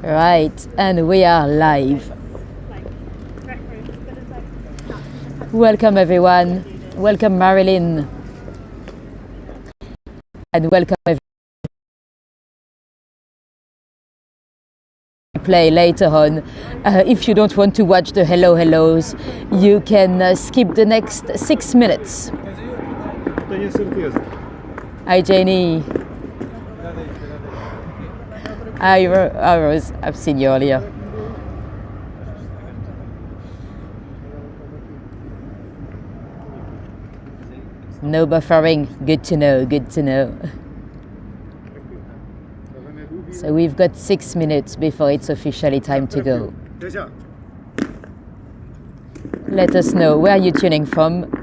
Right, and we are live. Welcome everyone. Welcome Marilyn. And welcome everyone. Play later on. If you don't want to watch the hello hellos, you can skip the next 6 minutes. Hi Janie. Hi Rose, I've seen you earlier. No buffering, good to know, good to know. So we've got 6 minutes before it's officially time to go. Let us know where you're tuning from.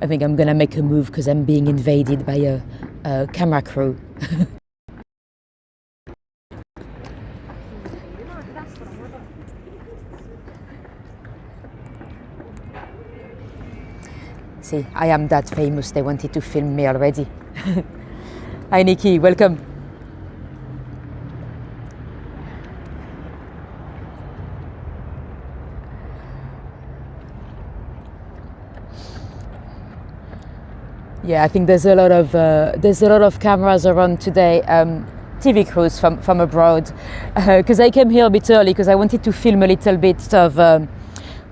I think I'm gonna make a move because I'm being invaded by a camera crew. See, I am that famous, they wanted to film me already. Hi Nikki, welcome. Yeah, I think there's a lot of cameras around today, TV crews from abroad, because I came here a bit early because I wanted to film a little bit of.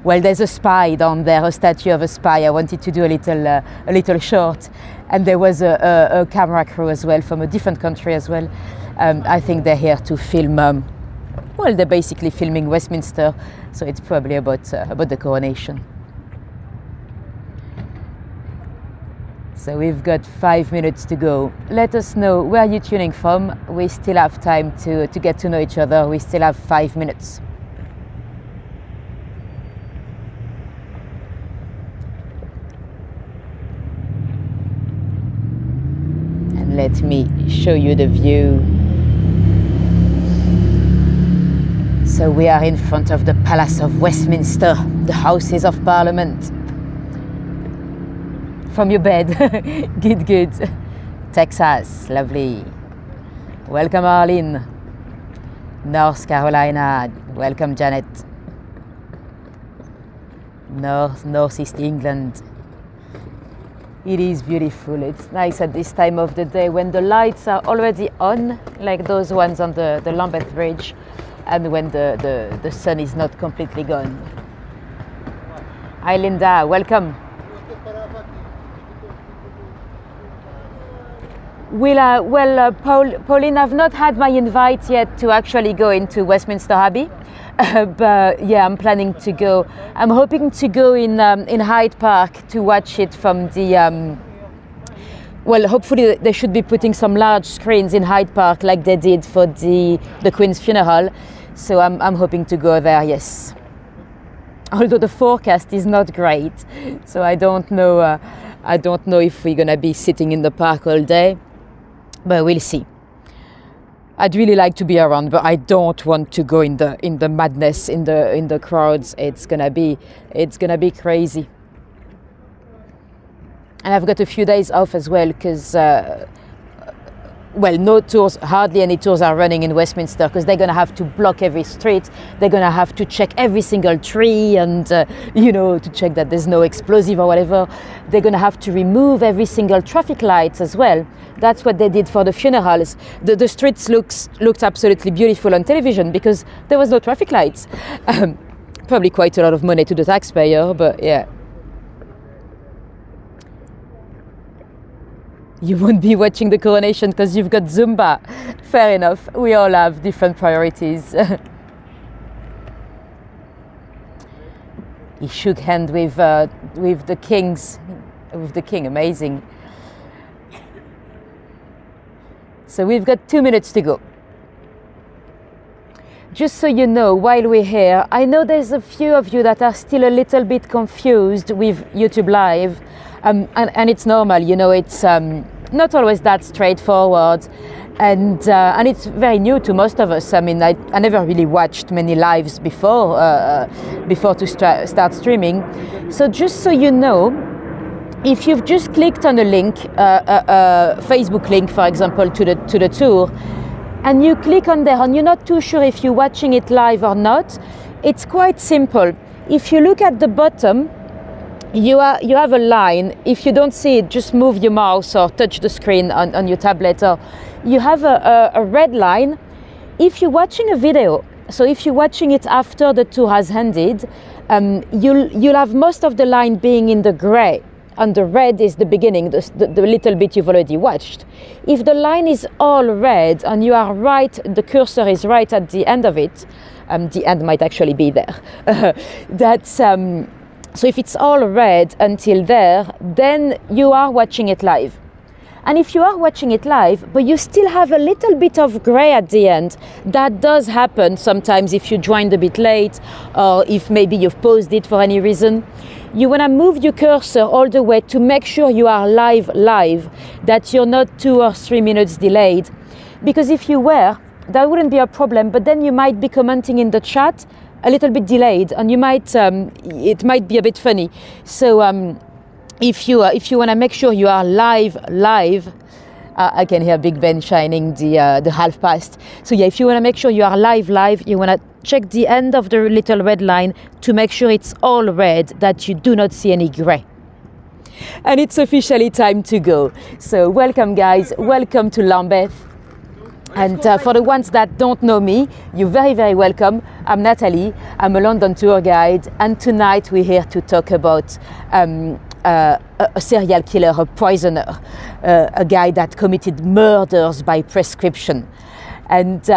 Well, there's a spy down there, a statue of a spy. I wanted to do a little short, and there was a camera crew as well from a different country as well. I think they're here to film. Well, they're basically filming Westminster, so it's probably about the coronation. So we've got 5 minutes to go. Let us know where you're tuning from. We still have time to get to know each other. We still have 5 minutes. And let me show you the view. So we are in front of the Palace of Westminster, the Houses of Parliament. From your bed. Good. Texas, lovely. Welcome Arlene. North Carolina, welcome Janet. Northeast England. It is beautiful. It's nice at this time of the day when the lights are already on, like those ones on the Lambeth Bridge, and when the sun is not completely gone. Hi Linda, welcome. Pauline, I've not had my invite yet to actually go into Westminster Abbey, but yeah, I'm planning to go. I'm hoping to go in Hyde Park to watch it from the. Well, hopefully they should be putting some large screens in Hyde Park like they did for the Queen's funeral. So I'm hoping to go there. Yes. Although the forecast is not great, so I don't know. I don't know if we're gonna be sitting in the park all day. But we'll see. I'd really like to be around, but I don't want to go in the madness, in the crowds. It's gonna be crazy. And I've got a few days off as well because no tours, hardly any tours are running in Westminster because they're gonna have to block every street. They're gonna have to check every single tree and to check that there's no explosive or whatever. They're gonna have to remove every single traffic lights as well. That's what they did for the funerals. The streets looked absolutely beautiful on television because there was no traffic lights. Probably quite a lot of money to the taxpayer, but yeah. You won't be watching the coronation because you've got Zumba. Fair enough. We all have different priorities. He shook hands with the king. Amazing. So we've got 2 minutes to go. Just so you know, while we're here, I know there's a few of you that are still a little bit confused with YouTube Live, and it's normal. It's not always that straightforward, and it's very new to most of us. I mean, I never really watched many lives before to start streaming. So just so you know, if you've just clicked on a link, a Facebook link, for example, to the tour, and you click on there and you're not too sure if you're watching it live or not, it's quite simple. If you look at the bottom, you have a line. If you don't see it, just move your mouse or touch the screen on your tablet. Or you have a red line. If you're watching a video, so if you're watching it after the tour has ended, you'll have most of the line being in the gray. And the red is the beginning, the little bit you've already watched. If the line is all red and you are right, the cursor is right at the end of it, the end might actually be there. So if it's all red until there, then you are watching it live. And if you are watching it live, but you still have a little bit of gray at the end, that does happen sometimes if you joined a bit late, or if maybe you've paused it for any reason. You want to move your cursor all the way to make sure you are live, that you're not 2 or 3 minutes delayed. Because if you were, that wouldn't be a problem, but then you might be commenting in the chat a little bit delayed, and you might it might be a bit funny. So if you want to make sure you are live, I can hear Big Ben shining the half past. So yeah, if you want to make sure you are live, you want to check the end of the little red line to make sure it's all red, that you do not see any gray. And it's officially time to go. So welcome guys, welcome to Lambeth. And for the ones that don't know me, you're very, very welcome. I'm Nathalie, I'm a London tour guide, and tonight we're here to talk about a serial killer, a poisoner, a guy that committed murders by prescription. And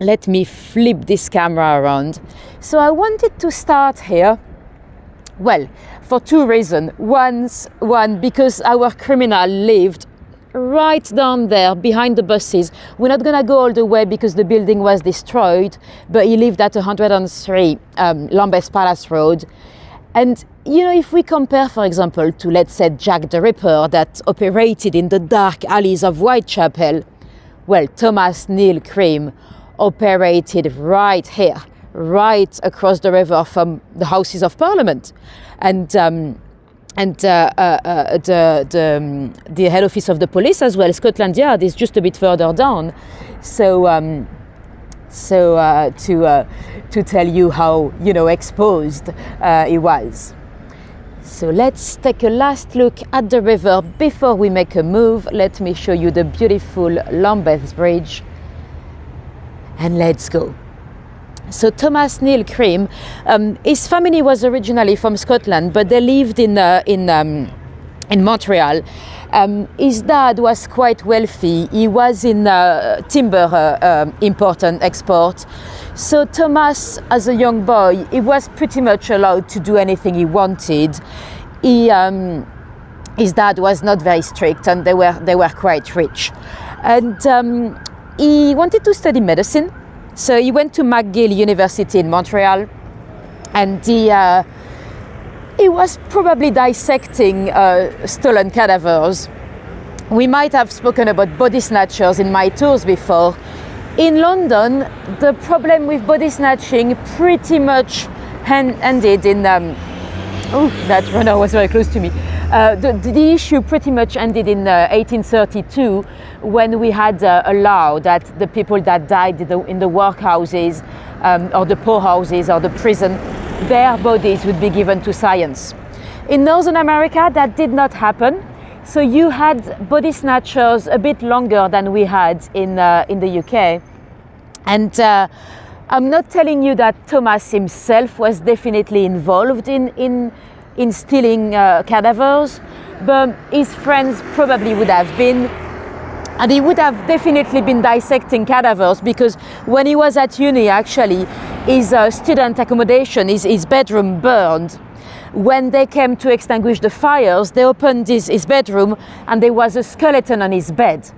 let me flip this camera around. So I wanted to start here, well, for 2 reasons. One, because our criminal lived right down there behind the buses. We're not gonna go all the way because the building was destroyed, but he lived at 103 Lambeth Palace Road. And you know, if we compare, for example, to, let's say, Jack the Ripper that operated in the dark alleys of Whitechapel, well, Thomas Neill Cream operated right here, right across the river from the Houses of Parliament. And the head office of the police as well, Scotland Yard, is just a bit further down. So to tell you how, you know, exposed he was. So let's take a last look at the river before we make a move. Let me show you the beautiful Lambeth Bridge, and let's go. So Thomas Neill Cream, his family was originally from Scotland, but they lived in Montreal. His dad was quite wealthy. He was in timber import and export. So Thomas, as a young boy, he was pretty much allowed to do anything he wanted. His dad was not very strict, and they were quite rich. And he wanted to study medicine. So he went to McGill University in Montreal, and he was probably dissecting stolen cadavers. We might have spoken about body snatchers in my tours before. In London, the problem with body snatching pretty much ended in... that runner was very close to me. The issue pretty much ended in 1832, when we had a law that the people that died in the workhouses or the poorhouses or the prison, their bodies would be given to science. In Northern America, that did not happen. So you had body snatchers a bit longer than we had in the UK. And I'm not telling you that Thomas himself was definitely involved in stealing cadavers, but his friends probably would have been. And he would have definitely been dissecting cadavers, because when he was at uni, actually, his student accommodation, his bedroom burned. When they came to extinguish the fires, they opened his bedroom and there was a skeleton on his bed.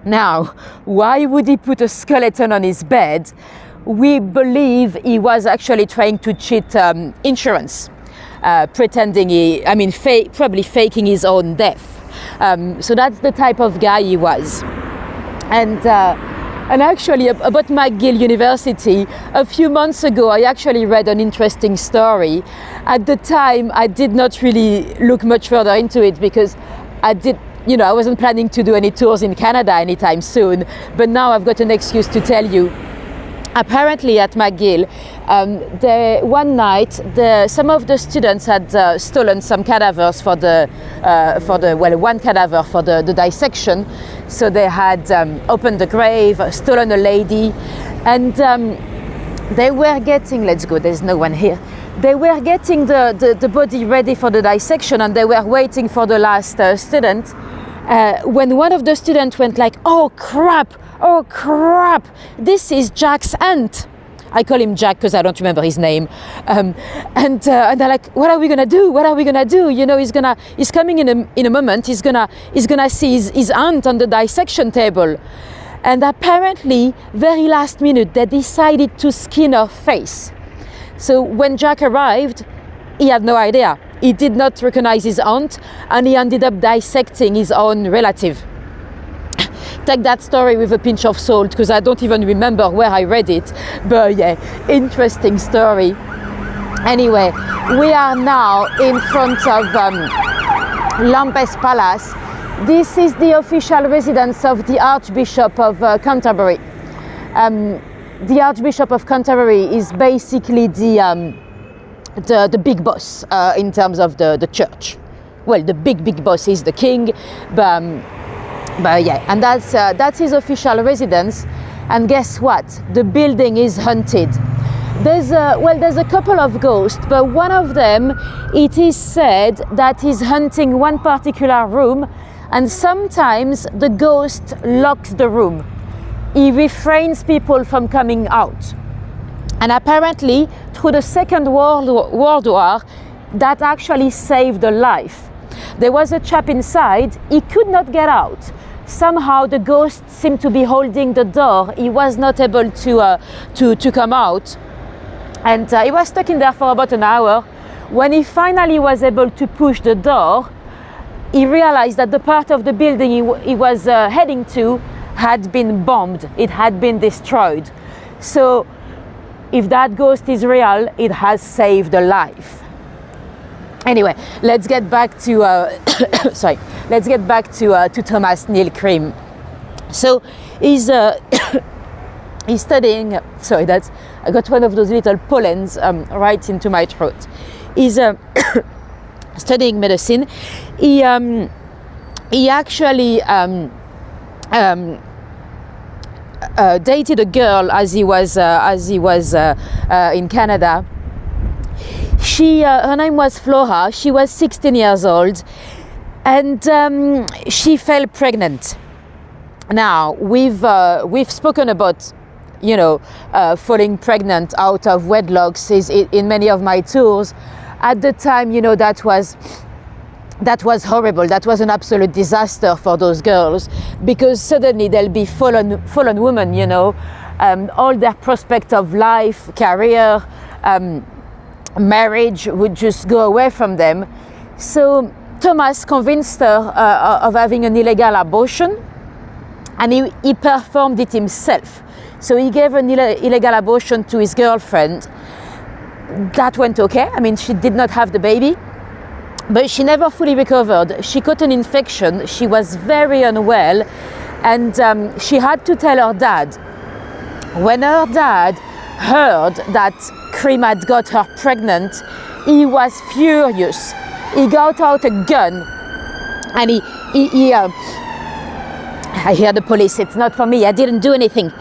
Now, why would he put a skeleton on his bed? We believe he was actually trying to cheat insurance, pretending probably faking his own death. So that's the type of guy he was. And And actually, about McGill University, a few months ago, I actually read an interesting story. At the time, I did not really look much further into it because I wasn't planning to do any tours in Canada anytime soon. But now I've got an excuse to tell you. Apparently at McGill, one night, some of the students had stolen some cadavers for one cadaver for the dissection. So they had opened the grave, stolen a lady, and they were getting, let's go, there's no one here. They were getting the body ready for the dissection, and they were waiting for the last student. When one of the students went like, oh crap, this is Jack's aunt. I call him Jack because I don't remember his name. And they're like, what are we gonna do? You know, he's coming in a moment. He's gonna see his aunt on the dissection table. And apparently, very last minute, they decided to skin her face. So when Jack arrived, he had no idea. He did not recognize his aunt, and he ended up dissecting his own relative. Take that story with a pinch of salt, because I don't even remember where I read it. But yeah, interesting story. Anyway, we are now in front of Lambeth Palace. This is the official residence of the Archbishop of Canterbury. The Archbishop of Canterbury is basically the big boss in terms of the church. Well, the big boss is the king, but yeah, and that's his official residence. And guess what? The building is haunted. There's a couple of ghosts, but one of them, it is said that is haunting one particular room, and sometimes the ghost locks the room. He refrains people from coming out. And apparently, through the Second World War, that actually saved a life. There was a chap inside, he could not get out. Somehow the ghost seemed to be holding the door. He was not able to come out. And he was stuck in there for about an hour. When he finally was able to push the door, he realized that the part of the building he was heading to had been bombed. It had been destroyed. So if that ghost is real, it has saved a life. Anyway, let's get back to to Thomas Neill Cream. So he's studying. Sorry, I got one of those little pollens right into my throat. He's studying medicine. He actually dated a girl as he was in Canada. Her name was Flora. She was 16 years old, and she fell pregnant. Now we've spoken about, falling pregnant out of wedlocks in many of my tours. At the time, that was horrible. That was an absolute disaster for those girls, because suddenly they'll be fallen women. All their prospect of life, career, marriage would just go away from them. So Thomas convinced her of having an illegal abortion, and he performed it himself. So he gave an illegal abortion to his girlfriend. That went okay. I mean, she did not have the baby, but she never fully recovered. She caught an infection. She was very unwell, and she had to tell her dad. When her dad heard that Cream had got her pregnant, he was furious. He got out a gun, and I hear the police. It's not for me. I didn't do anything.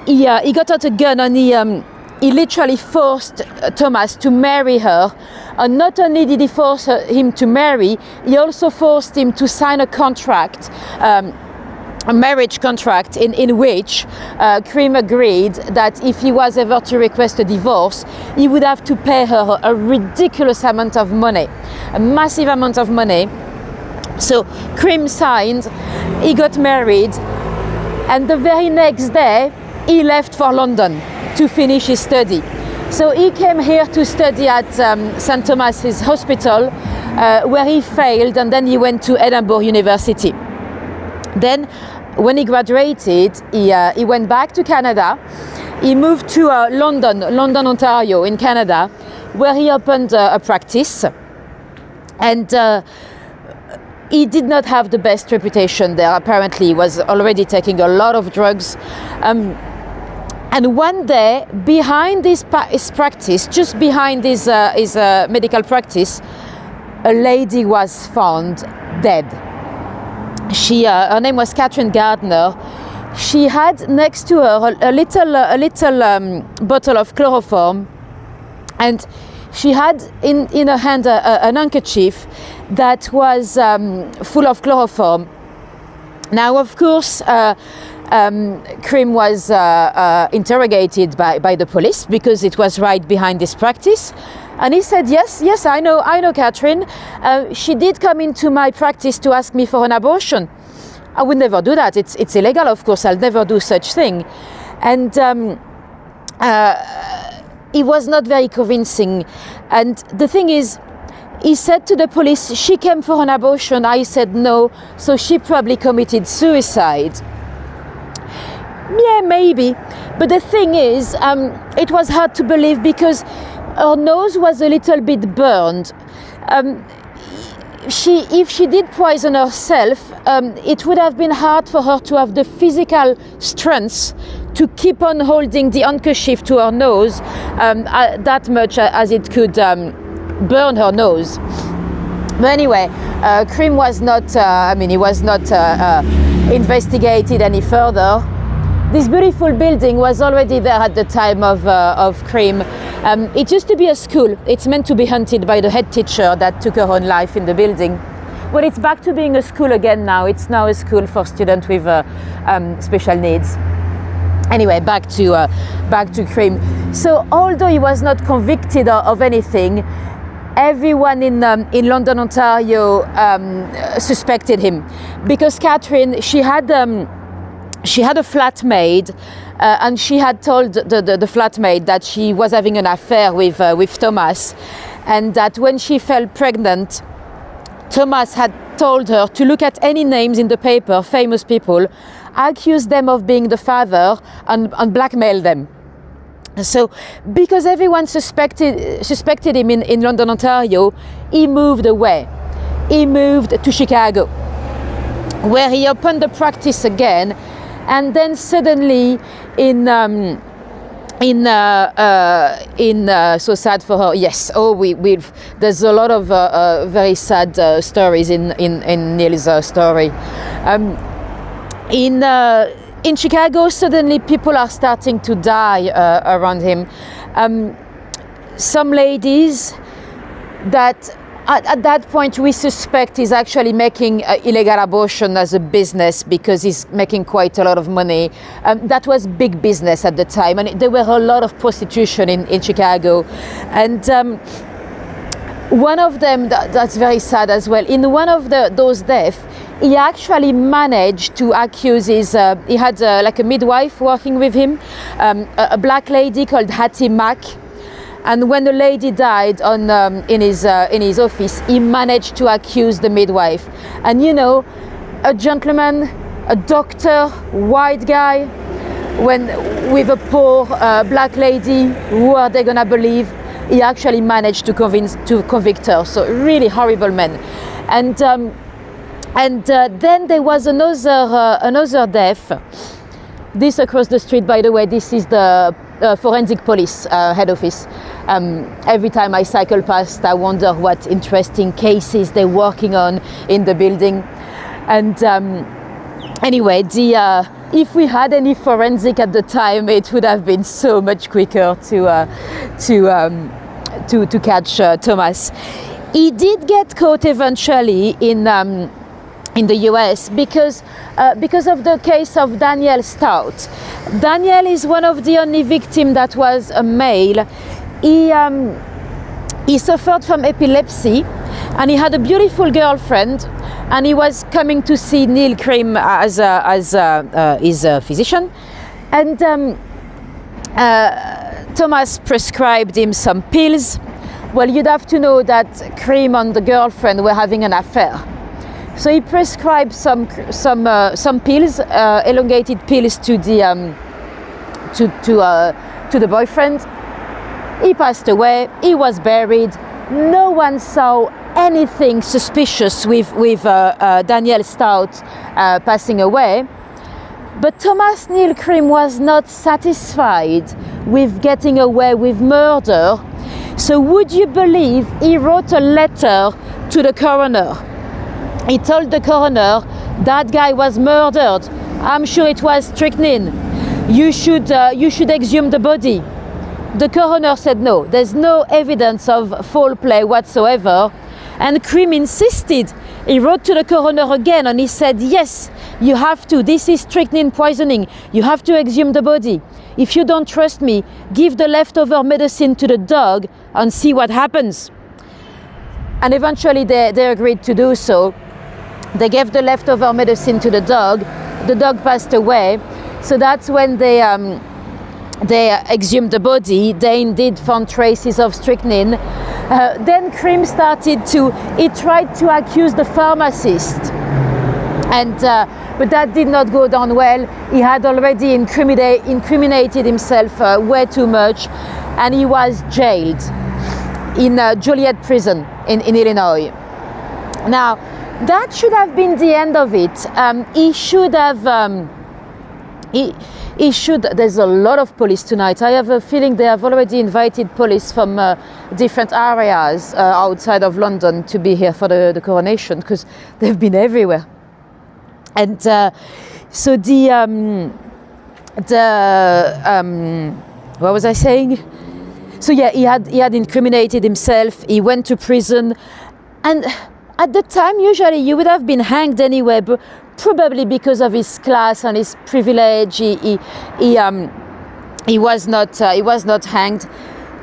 He got out a gun, and he literally forced Thomas to marry her. And not only did he force him to marry, he also forced him to sign a contract, a marriage contract, in which Cream agreed that if he was ever to request a divorce, he would have to pay her a ridiculous amount of money, a massive amount of money. So Cream signed, he got married, and the very next day he left for London to finish his study. So he came here to study at St. Thomas's Hospital, where he failed, and then he went to Edinburgh University. Then when he graduated, he went back to Canada. He moved to London, Ontario in Canada, where he opened a practice. And he did not have the best reputation there. Apparently, he was already taking a lot of drugs. And one day, behind his practice, just behind his medical practice, a lady was found dead. Her name was Catherine Gardner. She had next to her a little bottle of chloroform, and she had in her hand an handkerchief that was full of chloroform. Now, of course, Cream was interrogated by the police because it was right behind this practice. And he said, yes, I know Catherine. She did come into my practice to ask me for an abortion. I would never do that. It's illegal, of course. I'll never do such thing. And he was not very convincing. And the thing is, he said to the police, she came for an abortion. I said no, so she probably committed suicide. Yeah, maybe. But the thing is, it was hard to believe because her nose was a little bit burned. If she did poison herself, it would have been hard for her to have the physical strength to keep on holding the handkerchief to her nose that much as it could burn her nose. But anyway, Cream was not, he was not investigated any further. This beautiful building was already there at the time of Cream. It used to be a school. It's meant to be haunted by the head teacher that took her own life in the building. Well, it's back to being a school again now. It's now a school for students with special needs. Anyway, back to Cream. So although he was not convicted of anything, everyone in London, Ontario suspected him because Catherine, she had a flatmate, and she had told the flatmate that she was having an affair with Thomas, and that when she fell pregnant, Thomas had told her to look at any names in the paper, famous people, accuse them of being the father, and blackmail them. So, because everyone suspected him in London, Ontario, he moved away. He moved to Chicago, where he opened the practice again. And then suddenly, so sad for her. Yes. There's a lot of very sad stories in Neill's story. In Chicago, suddenly people are starting to die around him. Some ladies that. At that point, we suspect he's actually making illegal abortion as a business because he's making quite a lot of money. That was big business at the time, and there were a lot of prostitution in Chicago. And one of them, that's very sad as well, in one of those deaths, he actually managed to accuse he had like a midwife working with him, a black lady called Hattie Mack. And when the lady died in his office, he managed to accuse the midwife. And you know, a gentleman, a doctor, white guy, with a poor black lady, who are they gonna believe? He actually managed to convict her. So really horrible man. And then there was another death. This across the street, by the way, this is the forensic police head office. Every time I cycle past, I wonder what interesting cases they're working on in the building. And anyway, if we had any forensic at the time, it would have been so much quicker to catch Thomas. He did get caught eventually in the US because of the case of Daniel Stout. Daniel is one of the only victims that was a male. He suffered from epilepsy, and he had a beautiful girlfriend, and he was coming to see Neill Cream as his physician, and Thomas prescribed him some pills. Well, you'd have to know that Cream and the girlfriend were having an affair. So he prescribed some pills, elongated pills to the boyfriend. He passed away. He was buried. No one saw anything suspicious with Danielle Stout passing away. But Thomas Neill Cream was not satisfied with getting away with murder. So would you believe he wrote a letter to the coroner? He told the coroner, that guy was murdered. I'm sure it was strychnine. You should exhume the body. The coroner said no, there's no evidence of foul play whatsoever. And Cream insisted. He wrote to the coroner again and he said, yes, you have to. This is strychnine poisoning. You have to exhume the body. If you don't trust me, give the leftover medicine to the dog and see what happens. And eventually they agreed to do so. They gave the leftover medicine to the dog. The dog passed away. So that's when they exhumed the body. They indeed found traces of strychnine. Then Cream he tried to accuse the pharmacist. But that did not go down well. He had already incriminated himself way too much, and he was jailed in Joliet prison in Illinois. Now, that should have been the end of it. He should have. There's a lot of police tonight. I have a feeling they have already invited police from different areas outside of London to be here for the coronation, because they've been everywhere. And so what was I saying? So yeah, he had incriminated himself. He went to prison, and at the time, usually you would have been hanged anyway, but probably because of his class and his privilege, he was not hanged.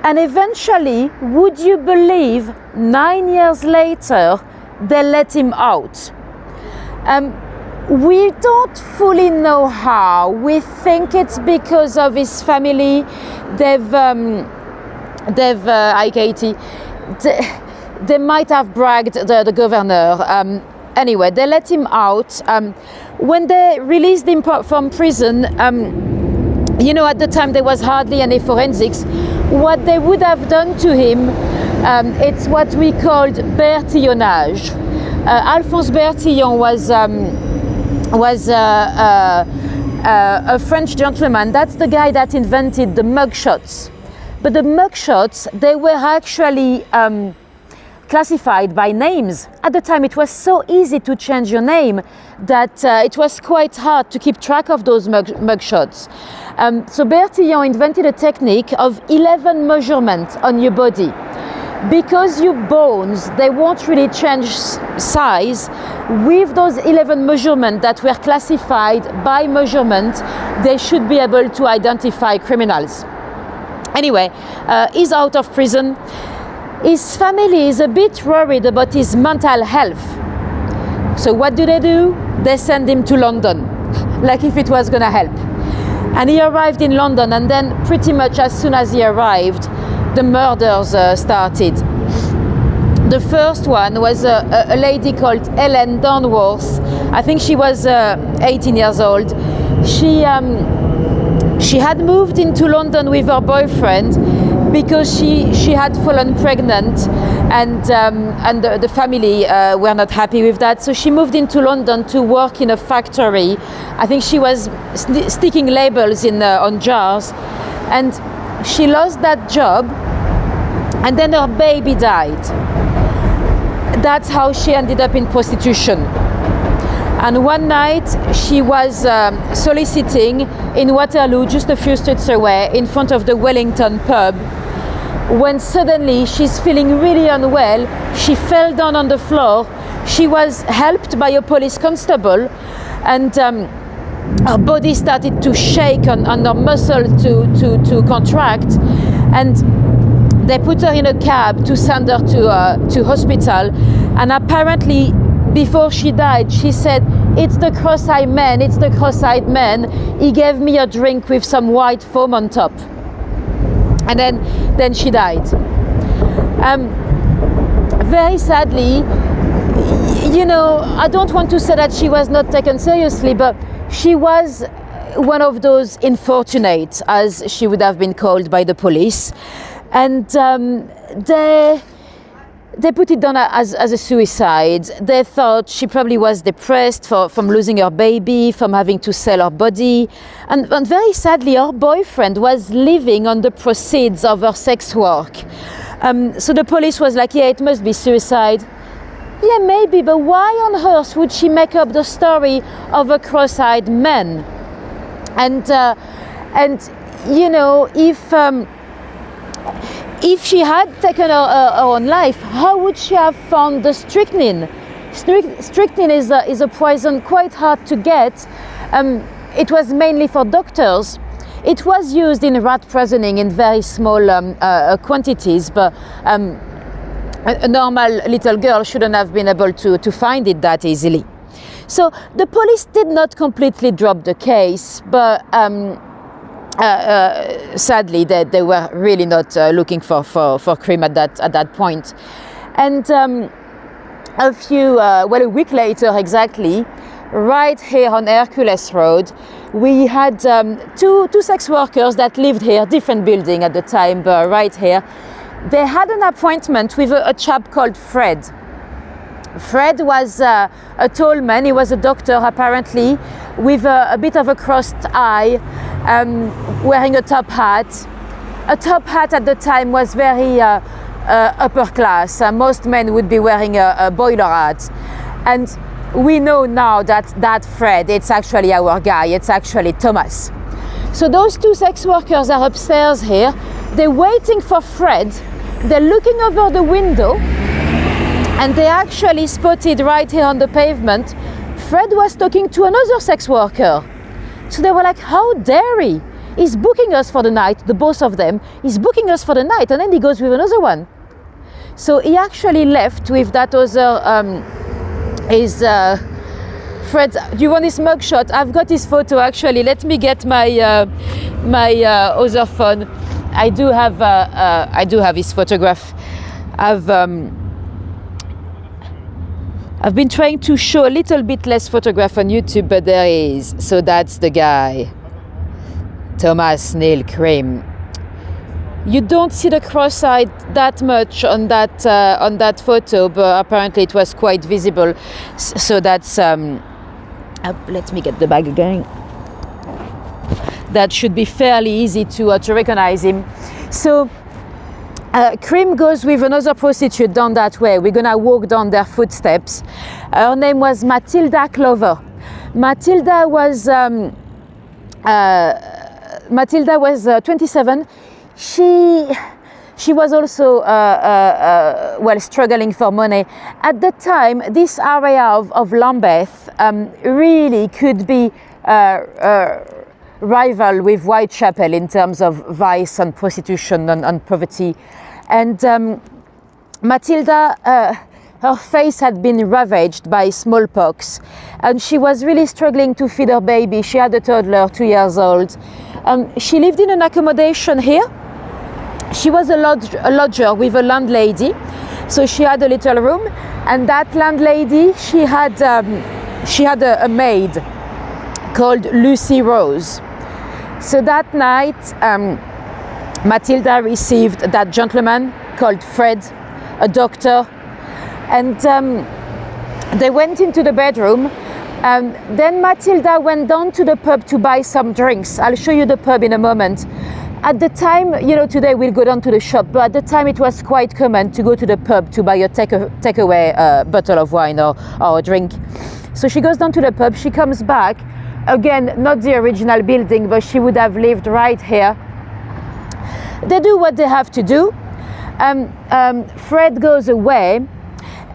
And eventually, would you believe, 9 years later, they let him out. We don't fully know how. We think it's because of his family. Hi Katie. They might have bragged the governor. Anyway, they let him out. When they released him from prison, at the time there was hardly any forensics. What they would have done to him, it's what we called Bertillonnage. Alphonse Bertillon was a French gentleman. That's the guy that invented the mugshots. But the mugshots, they were actually classified by names. At the time, it was so easy to change your name that it was quite hard to keep track of those mugshots. So Bertillon invented a technique of 11 measurements on your body. Because your bones, they won't really change size, with those 11 measurements that were classified by measurement, they should be able to identify criminals. Anyway, he's out of prison. His family is a bit worried about his mental health. So what do? They send him to London, like if it was gonna help. And he arrived in London, and then pretty much as soon as he arrived, the murders started. The first one was a lady called Ellen Dunworth. I think she was 18 years old. She had moved into London with her boyfriend because she had fallen pregnant, and the family were not happy with that. So she moved into London to work in a factory. I think she was sticking labels on jars, and she lost that job, and then her baby died. That's how she ended up in prostitution. And one night she was soliciting in Waterloo, just a few streets away, in front of the Wellington pub, when suddenly she's feeling really unwell. She fell down on the floor. She was helped by a police constable, and her body started to shake and her muscle to contract, and they put her in a cab to send her to hospital. And apparently, before she died, she said, "It's the cross-eyed man, it's the cross-eyed man. He gave me a drink with some white foam on top." And then she died. Very sadly, you know, I don't want to say that she was not taken seriously, but she was one of those unfortunates, as she would have been called by the police. And they put it down as a suicide. They thought she probably was depressed from losing her baby, from having to sell her body. And very sadly, her boyfriend was living on the proceeds of her sex work. So the police was like, yeah, it must be suicide. Yeah, maybe, but why on earth would she make up the story of a cross-eyed man? And you know, if she had taken her own life, how would she have found the strychnine? Strychnine is a poison quite hard to get. It was mainly for doctors. It was used in rat poisoning in very small quantities, but a normal little girl shouldn't have been able to find it that easily. So the police did not completely drop the case, but sadly, they were really not looking for Cream at that point. And a week later exactly, right here on Hercules Road, we had two sex workers that lived here, different building at the time, but right here. They had an appointment with a chap called Fred. Fred was a tall man. He was a doctor apparently, with a bit of a crossed eye, wearing a top hat. A top hat at the time was very upper class. Most men would be wearing a boiler hat. And we know now that Fred, it's actually our guy, it's actually Thomas. So those two sex workers are upstairs here. They're waiting for Fred. They're looking over the window, and they actually spotted right here on the pavement, Fred was talking to another sex worker. So they were like, how dare he? He's booking us for the night, the both of them. He's booking us for the night, and then he goes with another one. So he actually left with that other, Fred, do you want his mugshot? I've got his photo actually. Let me get my other phone. I do have his photograph. I've been trying to show a little bit less photograph on YouTube, but there is. So that's the guy, Thomas Neill Cream. You don't see the cross-eyed that much on that photo, but apparently it was quite visible. So that's let me get the bag again. That should be fairly easy to recognize him. So Cream goes with another prostitute down that way. We're gonna walk down their footsteps. Her name was Matilda Clover. Matilda was 27. She was also struggling for money. At the time, this area of Lambeth really could be rival with Whitechapel in terms of vice and prostitution and poverty. And Matilda, her face had been ravaged by smallpox, and she was really struggling to feed her baby. She had a toddler, 2 years old. She lived in an accommodation here. She was a lodger with a landlady, so she had a little room, and that landlady, she had a maid called Lucy Rose. So that night, Matilda received that gentleman called Fred, a doctor, and they went into the bedroom. Then Matilda went down to the pub to buy some drinks. I'll show you the pub in a moment. At the time, you know, today we'll go down to the shop, but at the time it was quite common to go to the pub to buy a takeaway bottle of wine or a drink. So she goes down to the pub, she comes back. Again, not the original building, but she would have lived right here. They do what they have to do. Fred goes away,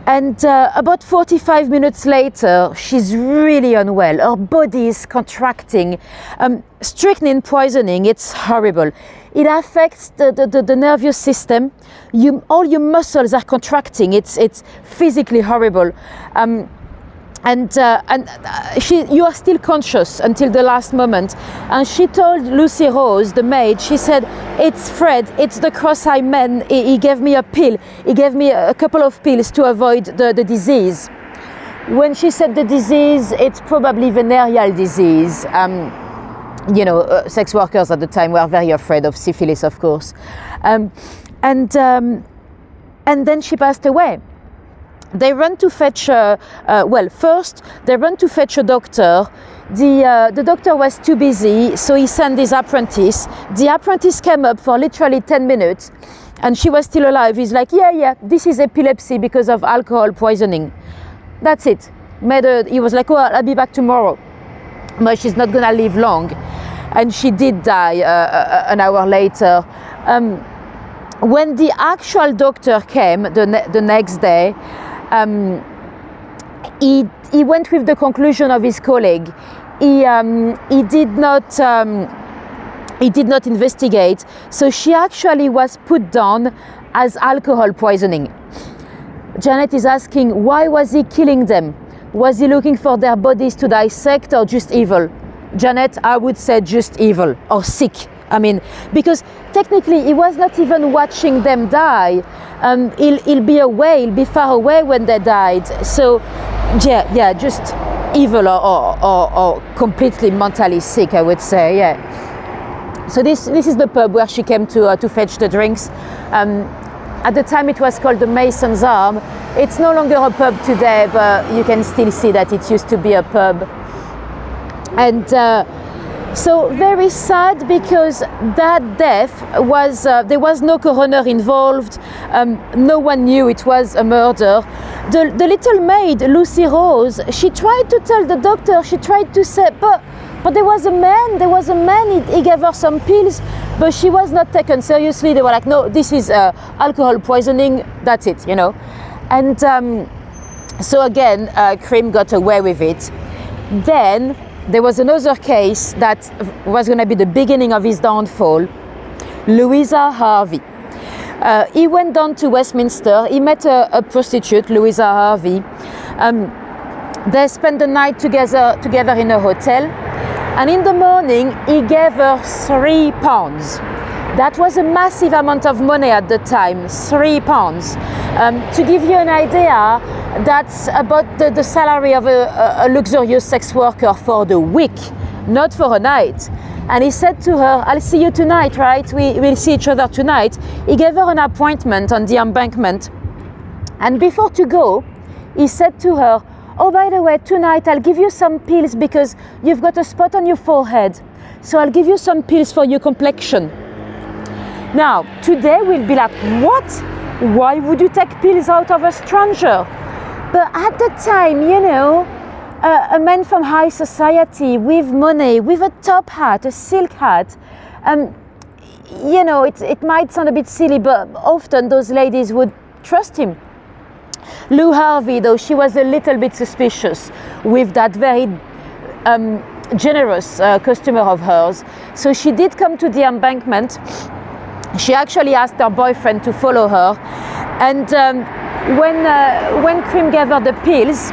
and about 45 minutes later, she's really unwell. Her body is contracting. Strychnine poisoning, it's horrible. It affects the nervous system. All your muscles are contracting. It's physically horrible. You are still conscious until the last moment. And she told Lucy Rose, the maid, she said, it's Fred, it's the cross-eyed man. He gave me a pill. He gave me a couple of pills to avoid the disease. When she said the disease, it's probably venereal disease. Sex workers at the time were very afraid of syphilis, of course. And then she passed away. They run to fetch, first they run to fetch a doctor. The doctor was too busy, so he sent his apprentice. The apprentice came up for literally 10 minutes, and she was still alive. He's like, yeah, this is epilepsy because of alcohol poisoning. That's it. He was like, I'll be back tomorrow. But she's not gonna live long. And she did die an hour later. When the actual doctor came the next day, he went with the conclusion of his colleague. He did not investigate, so she actually was put down as alcohol poisoning. Janet is asking, why was he killing them? Was he looking for their bodies to dissect, or just evil? Janet, I would say just evil or sick. I mean, because technically he was not even watching them die. He'll be far away when they died. So yeah, just evil or completely mentally sick, I would say, yeah. So this is the pub where she came to fetch the drinks. At the time it was called the Mason's Arm. It's no longer a pub today, but you can still see that it used to be a pub. And so very sad, because that death was, there was no coroner involved. No one knew it was a murder. The little maid, Lucy Rose, she tried to tell the doctor, she tried to say, but there was a man, he gave her some pills, but she was not taken seriously. They were like, no, this is alcohol poisoning, that's it, And so again, Cream got away with it. Then there was another case that was going to be the beginning of his downfall. Louisa Harvey. He went down to Westminster. He met a prostitute, Louisa Harvey. They spent the night together in a hotel. And in the morning, he gave her £3. That was a massive amount of money at the time, £3. To give you an idea, that's about the salary of a luxurious sex worker for the week, not for a night. And he said to her, I'll see you tonight, right? We'll see each other tonight. He gave her an appointment on the Embankment. And before to go, he said to her, oh, by the way, tonight I'll give you some pills because you've got a spot on your forehead. So I'll give you some pills for your complexion. Now, today we'll be like, what? Why would you take pills out of a stranger? But at the time, a man from high society with money, with a top hat, a silk hat, it might sound a bit silly, but often those ladies would trust him. Lou Harvey, though, she was a little bit suspicious with that very generous customer of hers. So she did come to the Embankment. She actually asked her boyfriend to follow her. And when Cream gave her the pills,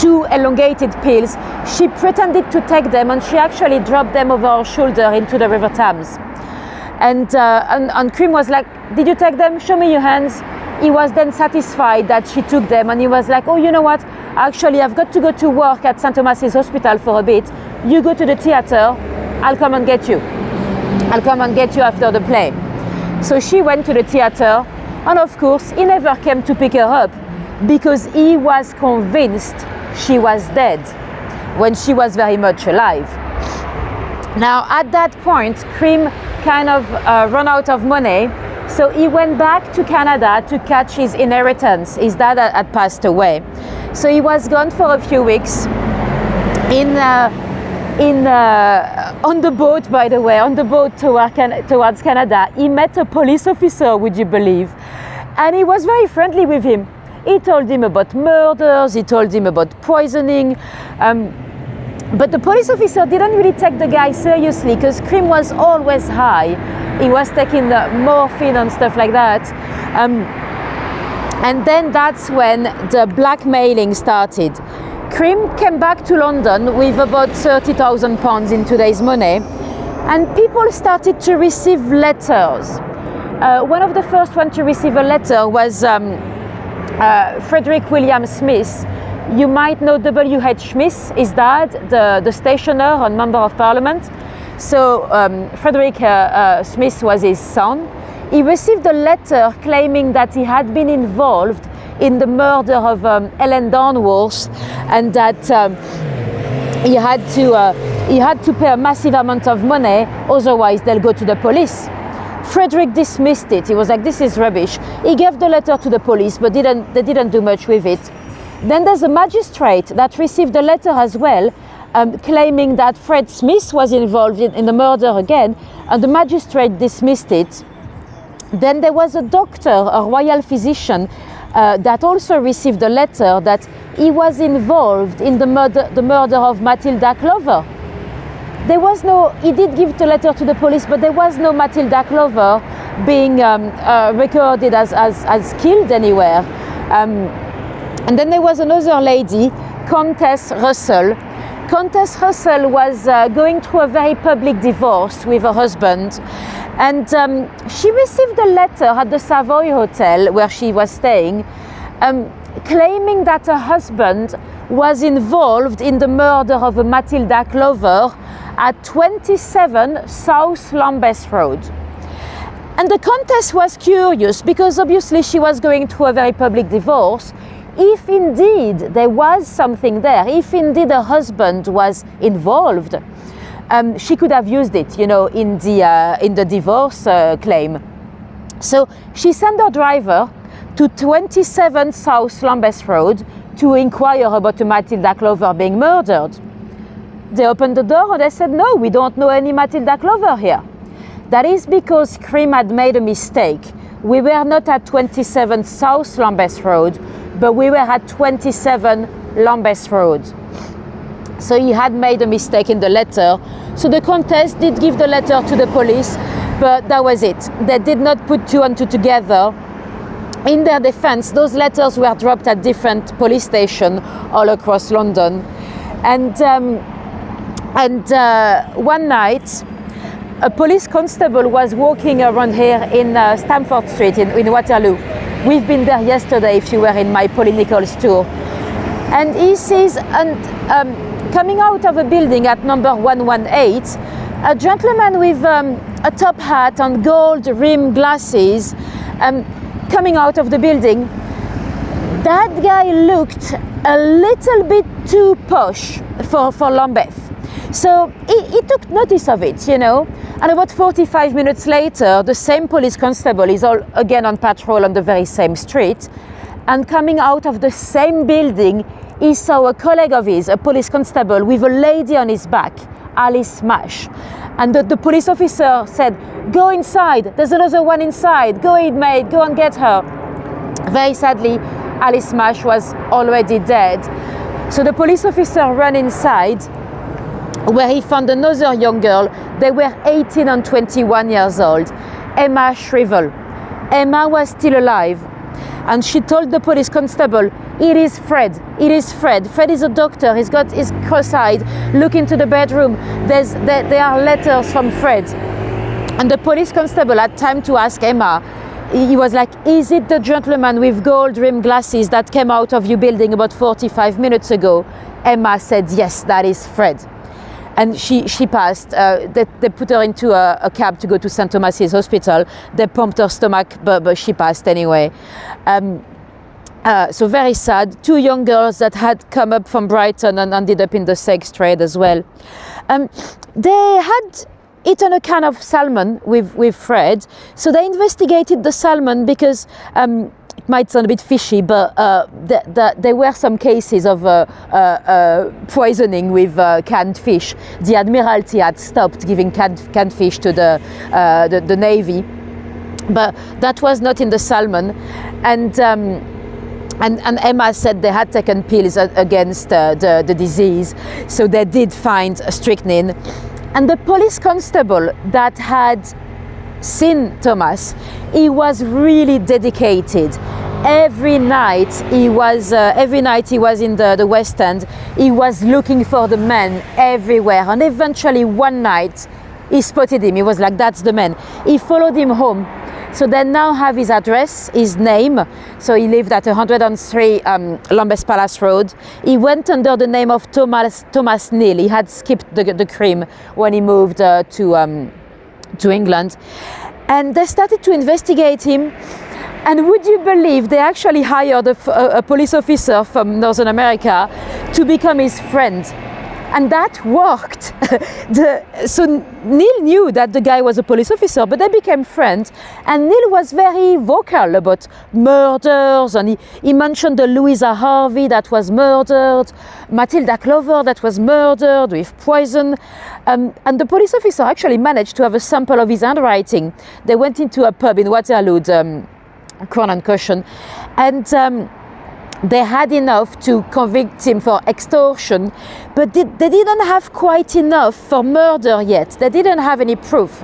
2 elongated pills, she pretended to take them, and she actually dropped them over her shoulder into the River Thames. And Cream was like, did you take them? Show me your hands. He was then satisfied that she took them, and he was like, oh, you know what? Actually, I've got to go to work at St. Thomas's Hospital for a bit. You go to the theatre, I'll come and get you. I'll come and get you after the play. So she went to the theatre, and of course, he never came to pick her up because he was convinced she was dead when she was very much alive. Now, at that point, Cream kind of ran out of money. So he went back to Canada to catch his inheritance. His dad had passed away. So he was gone for a few weeks on the boat, by the way, on the boat towards Canada. He met a police officer, would you believe? And he was very friendly with him. He told him about murders, he told him about poisoning. But the police officer didn't really take the guy seriously because Cream was always high. He was taking the morphine and stuff like that. And then that's when the blackmailing started. Cream came back to London with about £30,000 in today's money, and people started to receive letters. One of the first ones to receive a letter was Frederick William Smith. You might know W.H. Smith, his dad, the stationer and member of parliament. So Frederick Smith was his son. He received a letter claiming that he had been involved in the murder of Ellen Darnworth, and that he had to pay a massive amount of money, otherwise they'll go to the police. Frederick dismissed it. He was like, this is rubbish. He gave the letter to the police, but they didn't do much with it. Then there's a magistrate that received a letter as well, claiming that Fred Smith was involved in the murder again, and the magistrate dismissed it. Then there was a doctor, a royal physician, that also received a letter that he was involved in the murder of Matilda Clover. There was no, he did give the letter to the police, but there was no Matilda Clover being recorded as killed anywhere. And then there was another lady, Countess Russell. Countess Russell was going through a very public divorce with her husband, and she received a letter at the Savoy Hotel where she was staying, claiming that her husband was involved in the murder of Matilda Clover at 27 South Lambeth Road. And the Countess was curious because obviously she was going through a very public divorce. If indeed there was something there, if indeed her husband was involved, she could have used it, in the divorce claim. So she sent her driver to 27 South Lambeth Road to inquire about Matilda Clover being murdered. They opened the door and they said, no, we don't know any Matilda Clover here. That is because Cream had made a mistake. We were not at 27 South Lambeth Road, but we were at 27 Lambeth Road. So he had made a mistake in the letter. So the Countess did give the letter to the police, but that was it. They did not put two and two together. In their defense, those letters were dropped at different police stations all across London. And one night, a police constable was walking around here in Stamford Street in Waterloo. We've been there yesterday if you were in my Polly Nichols tour. And he sees, coming out of a building at number 118, a gentleman with a top hat and gold rimmed glasses coming out of the building. That guy looked a little bit too posh for Lambeth. So he took notice of it, And about 45 minutes later, the same police constable is again on patrol on the very same street. And coming out of the same building, he saw a colleague of his, a police constable, with a lady on his back, Alice Smash. And the police officer said, go inside, there's another one inside, go in, mate, go and get her. Very sadly, Alice Smash was already dead. So the police officer ran inside, where he found another young girl. They were 18 and 21 years old, Emma Shrivel. Emma was still alive, and she told the police constable, it is Fred, it is Fred. Fred is a doctor, he's got his cross-eyed, look into the bedroom, there are letters from Fred. And the police constable had time to ask Emma. He was like, is it the gentleman with gold rimmed glasses that came out of your building about 45 minutes ago? Emma said, yes, that is Fred. And she passed. They put her into a cab to go to St. Thomas's Hospital. They pumped her stomach, but she passed anyway. So very sad. Two young girls that had come up from Brighton and ended up in the sex trade as well. They had eaten a can of salmon with Fred. So they investigated the salmon because it might sound a bit fishy, but there were some cases of poisoning with canned fish. The Admiralty had stopped giving canned fish to the Navy, but that was not in the salmon. And Emma said they had taken pills against the disease, so they did find strychnine. And the police constable that had seen Thomas, he was really dedicated. Every night he was in the West End. He was looking for the man everywhere, and eventually one night he spotted him. He was like, that's the man. He followed him home. So they now have his address, his name. So he lived at 103 Lambeth Palace Road. He went under the name of Thomas Neill. He had skipped the Cream when he moved to England. And they started to investigate him. And would you believe they actually hired a police officer from Northern America to become his friend? And that worked. So Neill knew that the guy was a police officer, but they became friends. And Neill was very vocal about murders, and he mentioned the Louisa Harvey that was murdered, Matilda Clover that was murdered with poison. And the police officer actually managed to have a sample of his handwriting. They went into a pub in Waterloo, Crown and Caution, and they had enough to convict him for extortion, but they didn't have quite enough for murder yet. They didn't have any proof.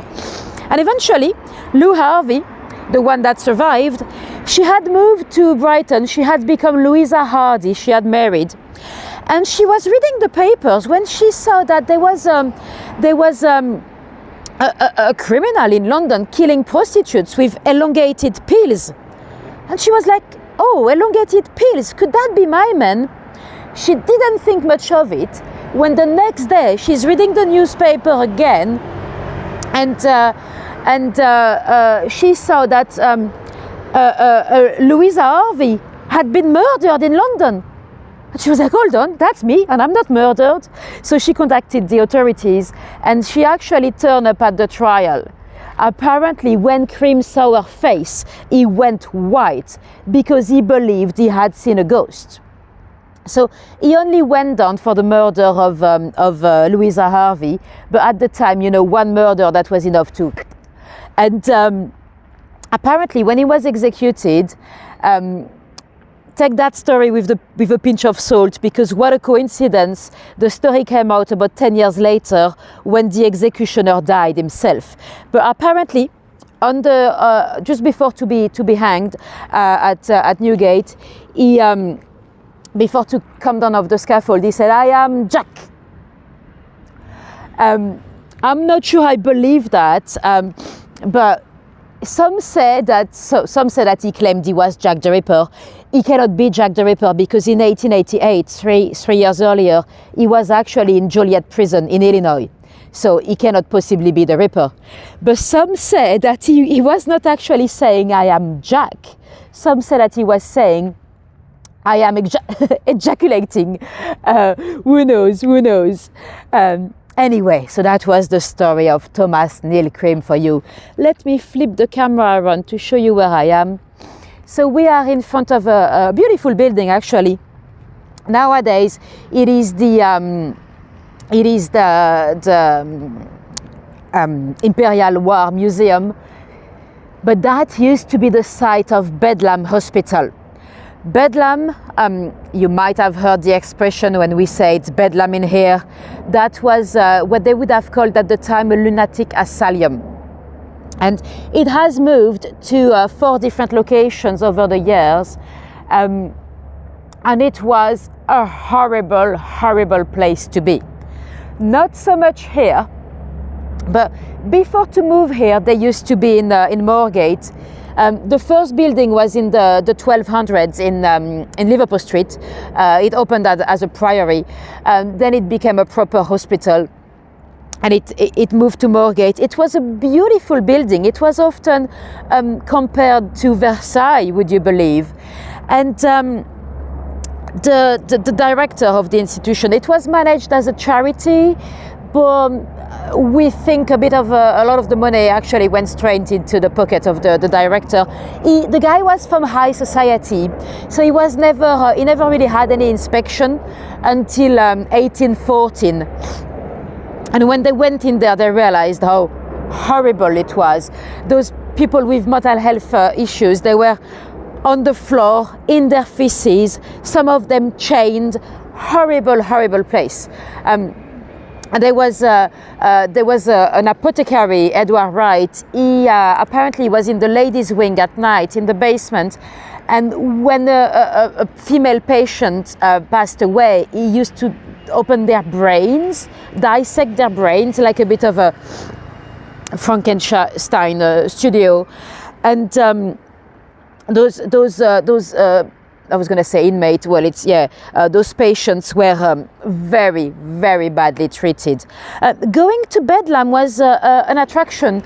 And eventually, Lou Harvey, the one that survived, she had moved to Brighton. She had become Louisa Hardy. She had married. And she was reading the papers when she saw that there was a criminal in London killing prostitutes with elongated pills. And she was like, oh, elongated pills, could that be my man? She didn't think much of it when the next day she's reading the newspaper again, and she saw that Louisa Harvey had been murdered in London. And she was like, hold on, that's me, and I'm not murdered. So she contacted the authorities, and she actually turned up at the trial. Apparently, when Cream saw her face, he went white because he believed he had seen a ghost. So he only went down for the murder of Louisa Harvey, but at the time, one murder, that was enough too. And apparently, when he was executed, take that story with a pinch of salt, because what a coincidence. The story came out about 10 years later when the executioner died himself. But apparently, on the just before to be hanged at Newgate, he before to come down off the scaffold, he said, "I am Jack." I'm not sure I believe that, but some say that he claimed he was Jack the Ripper. He cannot be Jack the Ripper because in 1888, three years earlier, he was actually in Joliet Prison in Illinois. So he cannot possibly be the Ripper. But some say that he was not actually saying, "I am Jack." Some say that he was saying, "I am ejaculating." Who knows? Anyway, so that was the story of Thomas Neill Cream for you. Let me flip the camera around to show you where I am. So we are in front of a beautiful building, actually. Nowadays, it is the Imperial War Museum, but that used to be the site of Bedlam Hospital. Bedlam, you might have heard the expression when we say it's Bedlam in here. That was what they would have called at the time a lunatic asylum. And it has moved to 4 different locations over the years. And it was a horrible, horrible place to be. Not so much here, but before to move here, they used to be in Moorgate. The first building was in the 1200s in Liverpool Street. It opened as a priory. Then it became a proper hospital. And it moved to Moorgate. It was a beautiful building. It was often compared to Versailles, would you believe? And the director of the institution, it was managed as a charity, but we think a lot of the money actually went straight into the pocket of the director. The guy was from high society, so he never really had any inspection until 1814. And when they went in there, they realized how horrible it was. Those people with mental health issues, they were on the floor, in their feces, some of them chained. Horrible, horrible place. There was an apothecary, Edward Wright. He apparently was in the ladies' wing at night in the basement. And when a female patient passed away, he used to open their brains, dissect their brains like a bit of a Frankenstein studio. And those I was going to say inmate. Well, it's those patients were very, very badly treated. Going to Bedlam was an attraction.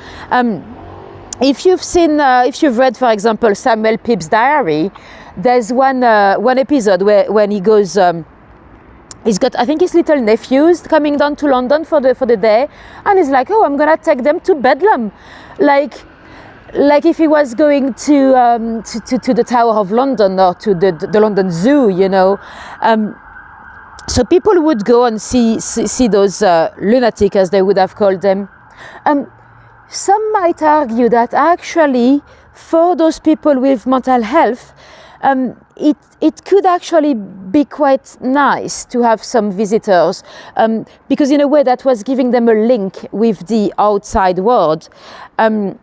If you've read, for example, Samuel Pepys' diary, there's one episode when he goes. He's got, I think, his little nephews coming down to London for the day, and he's like, "Oh, I'm gonna take them to Bedlam," like if he was going to the Tower of London or to the London Zoo, you know. So people would go and see those lunatic, as they would have called them. Some might argue that actually, for those people with mental health, it could actually be quite nice to have some visitors, because in a way that was giving them a link with the outside world. And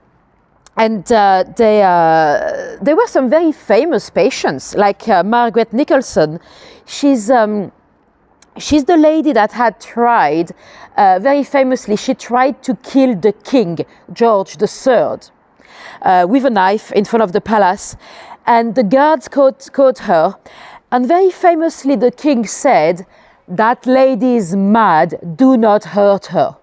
there were some very famous patients, like Margaret Nicholson. She's the lady that had tried, very famously, she tried to kill the king, George III, with a knife in front of the palace. And the guards caught her. And very famously, the king said, "That lady is mad, do not hurt her."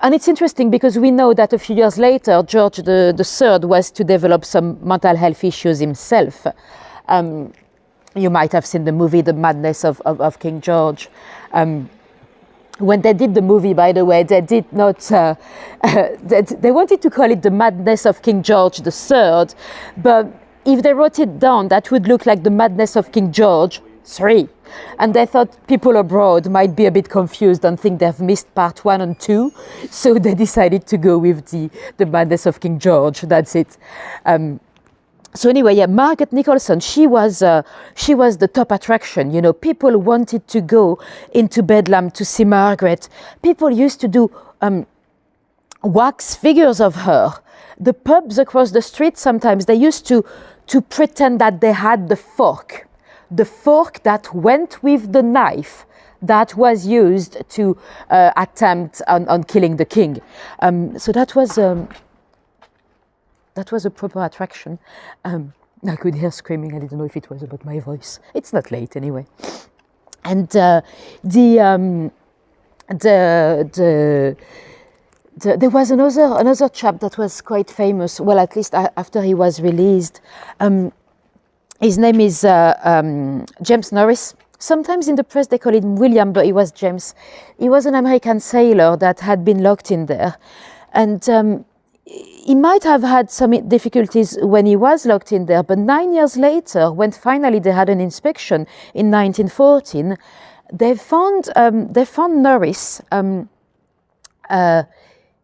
And it's interesting because we know that a few years later, George III was to develop some mental health issues himself. You might have seen the movie The Madness of King George. When they did the movie, by the way, they did not, they wanted to call it The Madness of King George III, but if they wrote it down, that would look like The Madness of King George III. And they thought people abroad might be a bit confused and think they've missed part 1 and 2. So they decided to go with the Madness of King George. That's it. So anyway, yeah, Margaret Nicholson, she was the top attraction. You know, people wanted to go into Bedlam to see Margaret. People used to do wax figures of her. The pubs across the street, sometimes they used to pretend that they had the fork that went with the knife that was used to attempt on killing the king. So that was a proper attraction. I could hear screaming. I didn't know if it was about my voice. It's not late anyway. And there was another chap that was quite famous. Well, at least after he was released. His name is James Norris. Sometimes in the press they call him William, but he was James. He was an American sailor that had been locked in there. And he might have had some difficulties when he was locked in there, but 9 years later, when finally they had an inspection in 1914, they found Norris.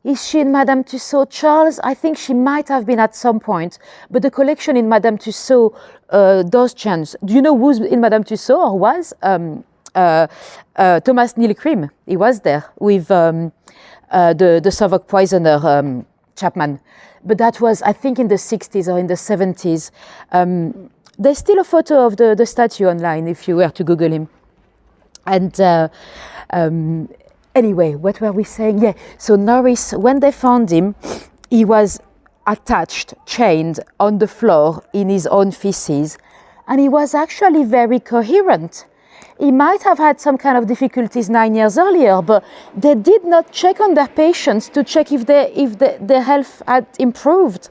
Is she in Madame Tussauds? Charles, I think she might have been at some point, but the collection in Madame Tussauds does change. Do you know who's in Madame Tussauds or was? Thomas Neill Cream. He was there with the Southwark poisoner, Chapman. But that was, I think, in the 60s or in the 70s. There's still a photo of the statue online if you were to Google him. And anyway, what were we saying? Yeah, so Norris, when they found him, he was attached, chained on the floor in his own feces, and he was actually very coherent. He might have had some kind of difficulties 9 years earlier, but they did not check on their patients to check if their health had improved.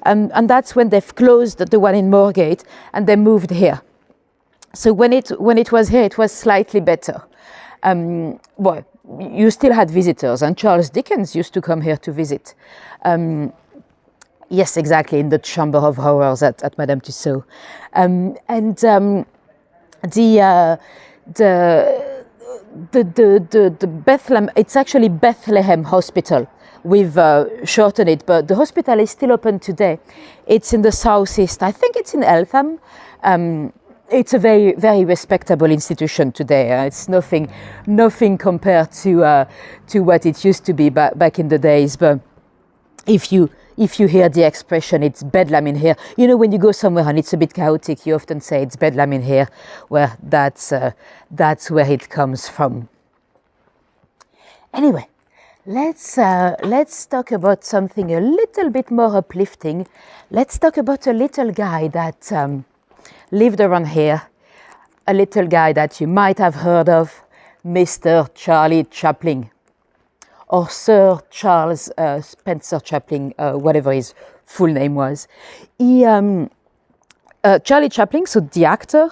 And that's when they've closed the one in Moorgate and they moved here. So when it was here, it was slightly better. Well, you still had visitors, and Charles Dickens used to come here to visit. Yes, exactly, in the Chamber of Horrors at Madame Tussauds. The Bethlehem, it's actually Bethlehem Hospital. We've shortened it, but the hospital is still open today. It's in the southeast. I think it's in Eltham. It's a very, very respectable institution today. It's nothing compared to what it used to be back in the days. But if you hear the expression, it's Bedlam in here. You know, when you go somewhere and it's a bit chaotic, you often say it's Bedlam in here. Well, that's where it comes from. Anyway, Let's talk about something a little bit more uplifting. Let's talk about a little guy that lived around here. A little guy that you might have heard of, Mr. Charlie Chaplin, or Sir Charles Spencer Chaplin, whatever his full name was. Charlie Chaplin, so the actor,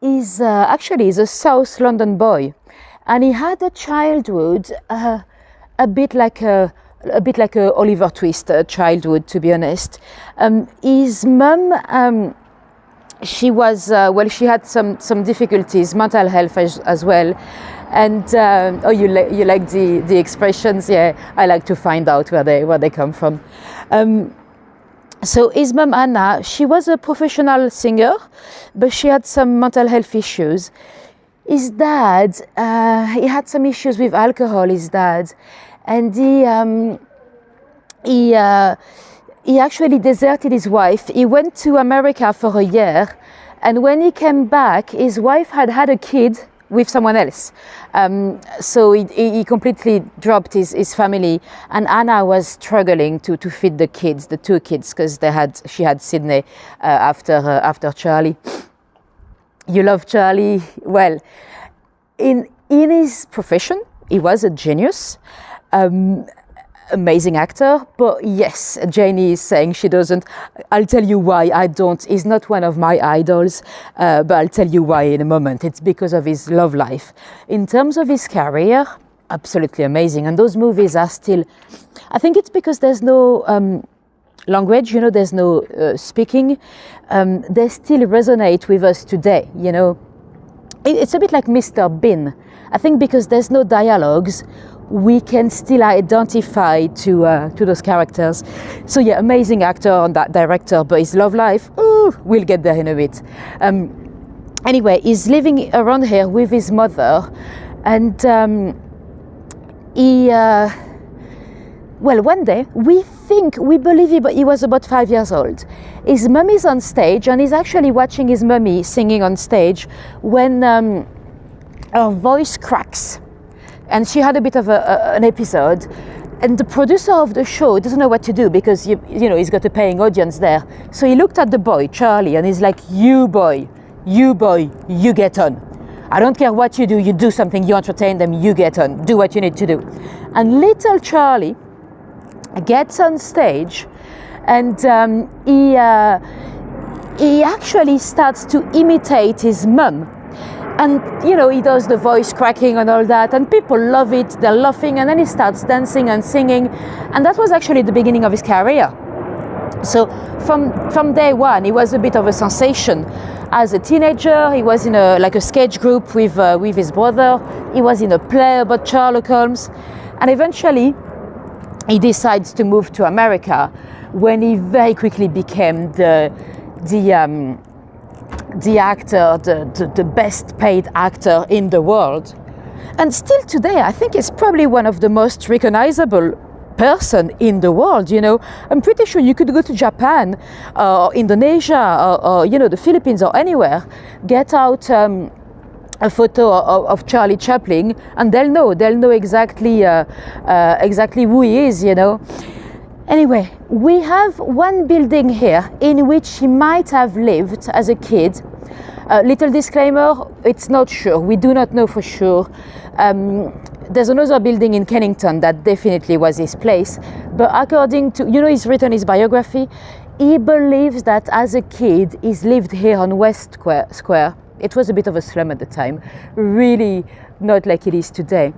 is actually a South London boy, and he had a childhood a bit like a Oliver Twist childhood, to be honest. His mum. She was she had some difficulties, mental health as well, and you like the expressions? Yeah, I like to find out where they come from. So his mum Anna, she was a professional singer, but she had some mental health issues. His dad, he had some issues with alcohol. His dad, and he actually deserted his wife. He went to America for a year, and when he came back, his wife had a kid with someone else. So he completely dropped his family, and Anna was struggling to feed the kids, the two kids, because she had Sydney after Charlie. You love Charlie? Well, in his profession, he was a genius. Amazing actor, but yes, Janie is saying she doesn't. I'll tell you why I don't. He's not one of my idols, but I'll tell you why in a moment. It's because of his love life. In terms of his career, absolutely amazing. And those movies are still, I think it's because there's no language, there's no speaking. They still resonate with us today, It's a bit like Mr. Bean. I think because there's no dialogues, we can still identify to those characters. So yeah, amazing actor and that director, but his love life, we'll get there in a bit. Anyway, he's living around here with his mother, and one day, we believe he was about 5 years old. His mum is on stage, and he's actually watching his mummy singing on stage when her voice cracks. And she had a bit of an episode, and the producer of the show doesn't know what to do because he's got a paying audience there. So he looked at the boy, Charlie, and he's like, you boy, you get on. I don't care what you do something, you entertain them, you get on, do what you need to do. And little Charlie gets on stage, and he actually starts to imitate his mum. And he does the voice cracking and all that, and people love it, they're laughing, and then he starts dancing and singing, and that was actually the beginning of his career. So from day one, he was a bit of a sensation. As a teenager, he was in a sketch group with his brother. He was in a play about Sherlock Holmes, and eventually he decides to move to America, when he very quickly became the actor, the best paid actor in the world. And still today, I think he's probably one of the most recognizable person in the world, I'm pretty sure you could go to Japan or Indonesia or the Philippines or anywhere, get out a photo of Charlie Chaplin, and they'll know exactly who he is, Anyway, we have one building here in which he might have lived as a kid. Little disclaimer, it's not sure. We do not know for sure. There's another building in Kennington that definitely was his place. But according to, he's written his biography, he believes that as a kid, he's lived here on West Square. It was a bit of a slum at the time, really not like it is today.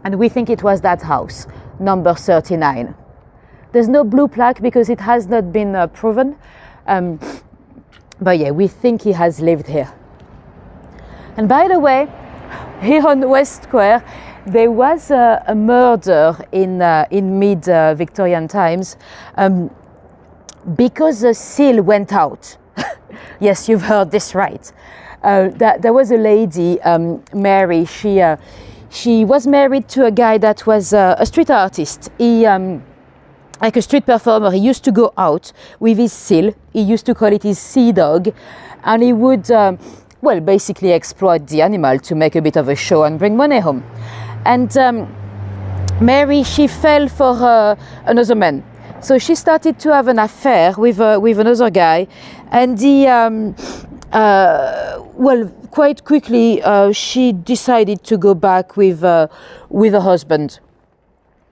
And we think it was that house, number 39. There's no blue plaque because it has not been proven. But yeah, we think he has lived here. And by the way, here on West Square, there was a murder in mid-Victorian times because the seal went out. Yes, you've heard this right. There was a lady, Mary. She was married to a guy that was a street artist. He like a street performer. He used to go out with his seal. He used to call it his sea dog, and he would basically exploit the animal to make a bit of a show and bring money home. And Mary, she fell for another man. So she started to have an affair with another guy, and quite quickly she decided to go back with her husband,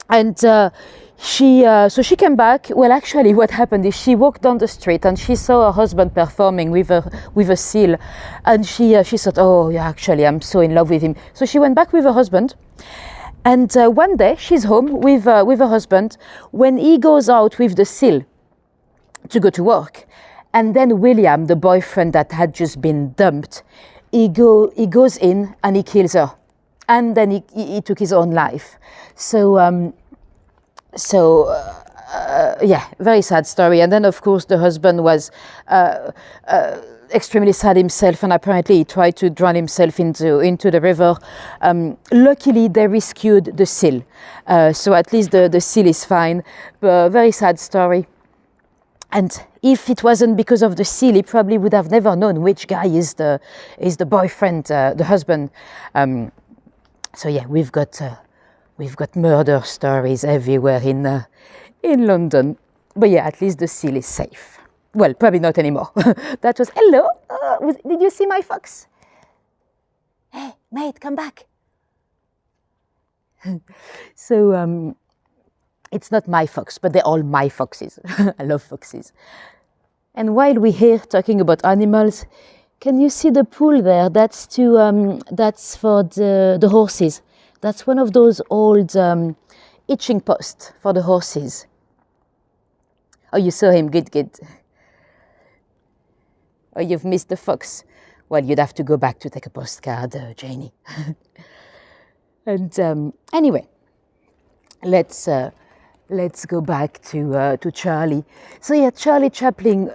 and so she came back. Well, actually, what happened is she walked down the street and she saw her husband performing with a seal, and she thought, oh yeah, actually, I'm so in love with him. So she went back with her husband. And one day she's home with her husband when he goes out with the seal to go to work. And then William, the boyfriend that had just been dumped, he goes in and he kills her. And then he took his own life. So yeah, very sad story. And then, of course, the husband was extremely sad himself, and apparently he tried to drown himself into the river. Luckily, they rescued the seal, so at least the seal is fine. But very sad story. And if it wasn't because of the seal, he probably would have never known which guy is the boyfriend, the husband. So yeah, we've got murder stories everywhere in London. But yeah, at least the seal is safe. Well, probably not anymore. That was, hello, did you see my fox? Hey, mate, come back. So it's not my fox, but they're all my foxes. I love foxes. And while we're here talking about animals, can you see the pool there? That's for the horses. That's one of those old itching posts for the horses. Oh, you saw him, good. Oh, you've missed the fox. Well, you'd have to go back to take a postcard, Janie. And anyway, let's go back to Charlie. So yeah, Charlie Chaplin,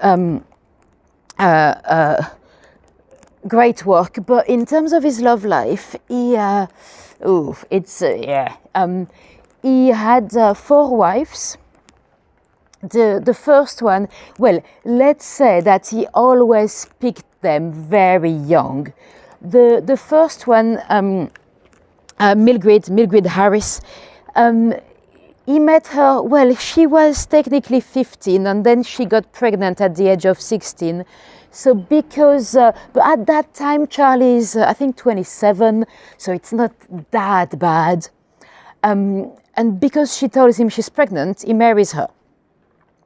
great work. But in terms of his love life, he had 4 wives. The first one, well, let's say that he always picked them very young. The first one, Mildred Harris, he met her, well, she was technically 15, and then she got pregnant at the age of 16. So because, but at that time, Charlie's, I think, 27, so it's not that bad. And because she tells him she's pregnant, he marries her.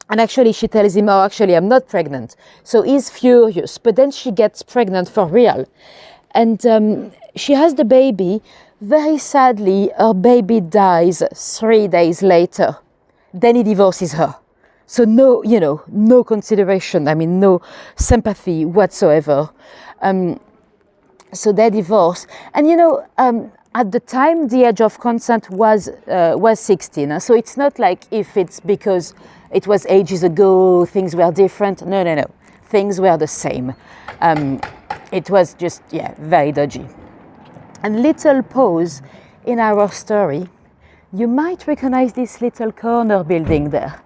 And actually, she tells him, oh, actually, I'm not pregnant. So he's furious. But then she gets pregnant for real. And she has the baby. Very sadly, her baby dies 3 days later. Then he divorces her. So no consideration. I mean, no sympathy whatsoever. So they divorce. And at the time, the age of consent was 16. So it's not like if it's because it was ages ago, things were different. No. Things were the same. It was just, very dodgy. And little pause in our story, you might recognize this little corner building there.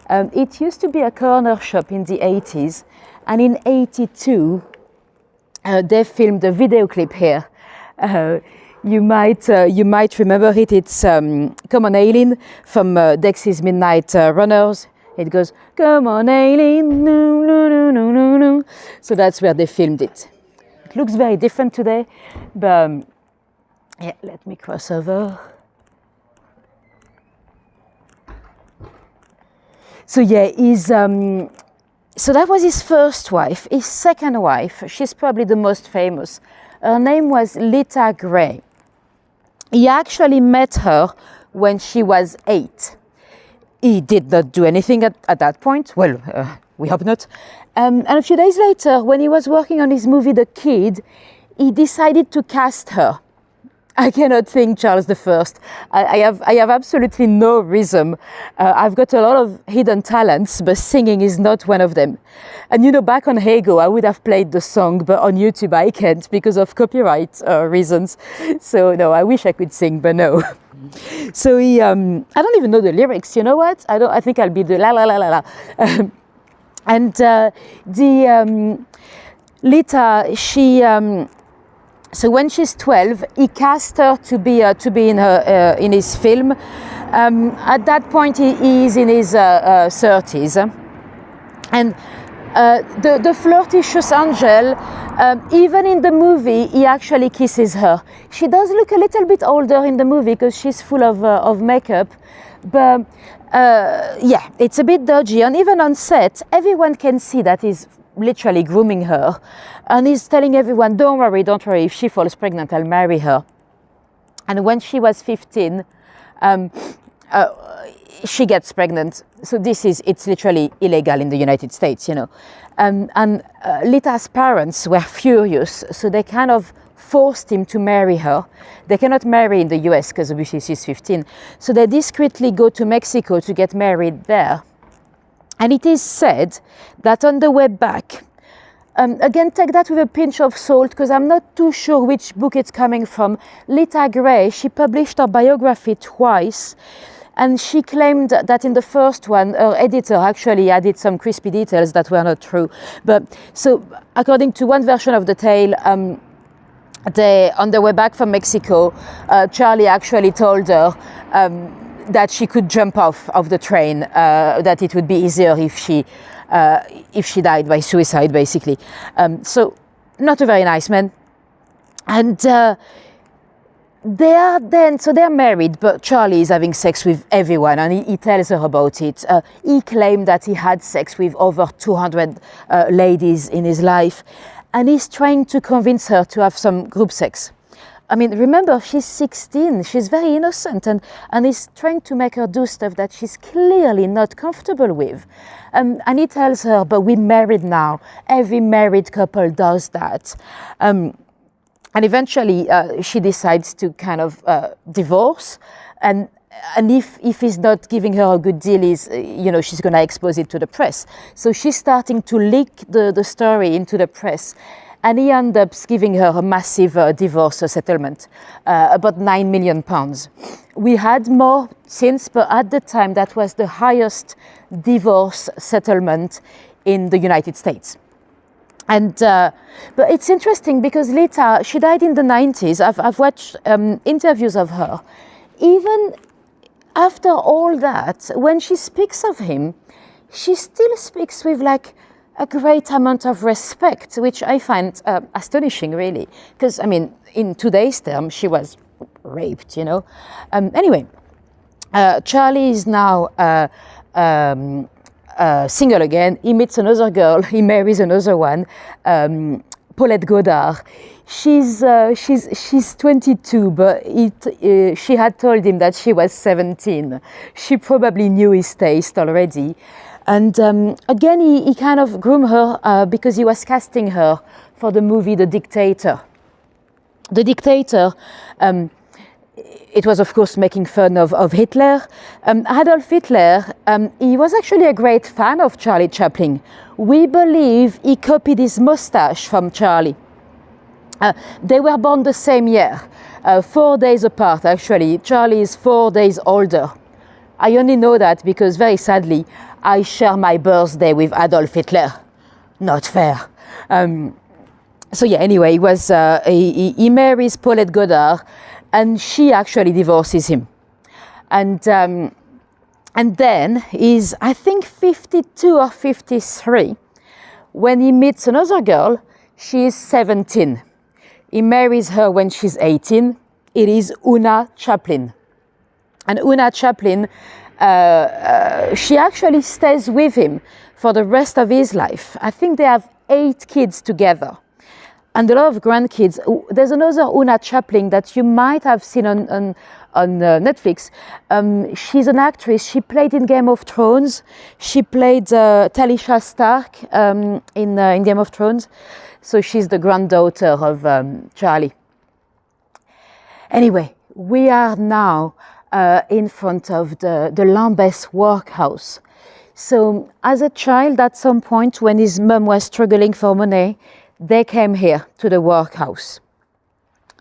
It used to be a corner shop in the 80s, and in 82, they filmed a video clip here. You might remember it. It's Come On Aileen from Dexy's Midnight Runners. It goes, come on Aileen, no. So that's where they filmed it. It looks very different today, but yeah, let me cross over. So yeah, so that was his first wife. His second wife, she's probably the most famous. Her name was Lita Gray. He actually met her when she was 8. He did not do anything at that point. Well, we hope not. And a few days later, when he was working on his movie The Kid, he decided to cast her. I cannot thank Charles I. I have absolutely no rhythm. I've got a lot of hidden talents, but singing is not one of them. And back on Hego, I would have played the song, but on YouTube I can't because of copyright reasons. So no, I wish I could sing, but no. So he, I don't even know the lyrics. You know what? I think I'll be the la la la la la. And Lita, she. So when she's 12, he cast her to be in his film, At that point, he is in his 30s. And the flirtatious angel, even in the movie, he actually kisses her. She does look a little bit older in the movie because she's full of makeup. But yeah, it's a bit dodgy. And even on set, everyone can see that he's literally grooming her. And he's telling everyone, don't worry, if she falls pregnant, I'll marry her. And when she was 15, she gets pregnant. So it's literally illegal in the United States, you know. And Lita's parents were furious, so they kind of forced him to marry her. They cannot marry in the US because obviously she's 15. So they discreetly go to Mexico to get married there. And it is said that on the way back, again, take that with a pinch of salt because I'm not too sure which book it's coming from. Lita Gray, she published her biography twice. And she claimed that in the first one, her editor actually added some crispy details that were not true. But so, according to one version of the tale, on their way back from Mexico, Charlie actually told her that she could jump off of the train, that it would be easier if she died by suicide, basically. So, not a very nice man. And they're married, but Charlie is having sex with everyone, and he tells her about it. He claimed that he had sex with over 200 ladies in his life, and he's trying to convince her to have some group sex. I mean, remember, she's 16, she's very innocent, and he's trying to make her do stuff that she's clearly not comfortable with. And he tells her, but we're married now. Every married couple does that. And eventually, she decides to kind of divorce, and if he's not giving her a good deal, she's going to expose it to the press. So she's starting to leak the story into the press, and he ends up giving her a massive divorce settlement, about £9 million. We had more since, but at the time, that was the highest divorce settlement in the United States. And but it's interesting because Lita, she died in the 90s. I've watched interviews of her. Even after all that, when she speaks of him, she still speaks with like a great amount of respect, which I find astonishing, really. Because I mean, in today's terms, she was raped, you know. Anyway, Charlie is now single again. He meets another girl. He marries another one, Paulette Goddard. She's 22, but she had told him that she was 17. She probably knew his taste already. And again, he kind of groomed her because he was casting her for the movie The Dictator. The Dictator, it was, of course, making fun of Hitler. Adolf Hitler, he was actually a great fan of Charlie Chaplin. We believe he copied his mustache from Charlie. They were born the same year, 4 days apart, actually. Charlie is 4 days older. I only know that because, very sadly, I share my birthday with Adolf Hitler. Not fair. So yeah, anyway, he marries Paulette Goddard, and she actually divorces him. And then he's, I think, 52 or 53. When he meets another girl, she is 17. He marries her when she's 18. It is Una Chaplin. And Una Chaplin, she actually stays with him for the rest of his life. I think they have 8 kids together. And a lot of grandkids. There's another Una Chaplin that you might have seen on Netflix. She's an actress. She played in Game of Thrones. She played Talisha Stark in Game of Thrones. So she's the granddaughter of Charlie. Anyway, we are now in front of the Lambeth Workhouse. So as a child, at some point when his mum was struggling for money, they came here to the workhouse.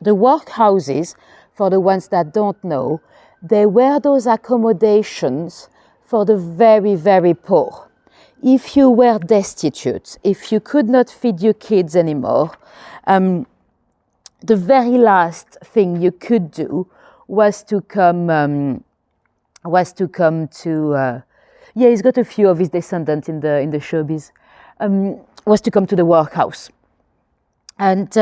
The workhouses, for the ones that don't know, they were those accommodations for the very, very poor. If you were destitute, if you could not feed your kids anymore, the very last thing you could do was to come was to come to, yeah, he's got a few of his descendants in the showbiz, was to come to the Workhouse. And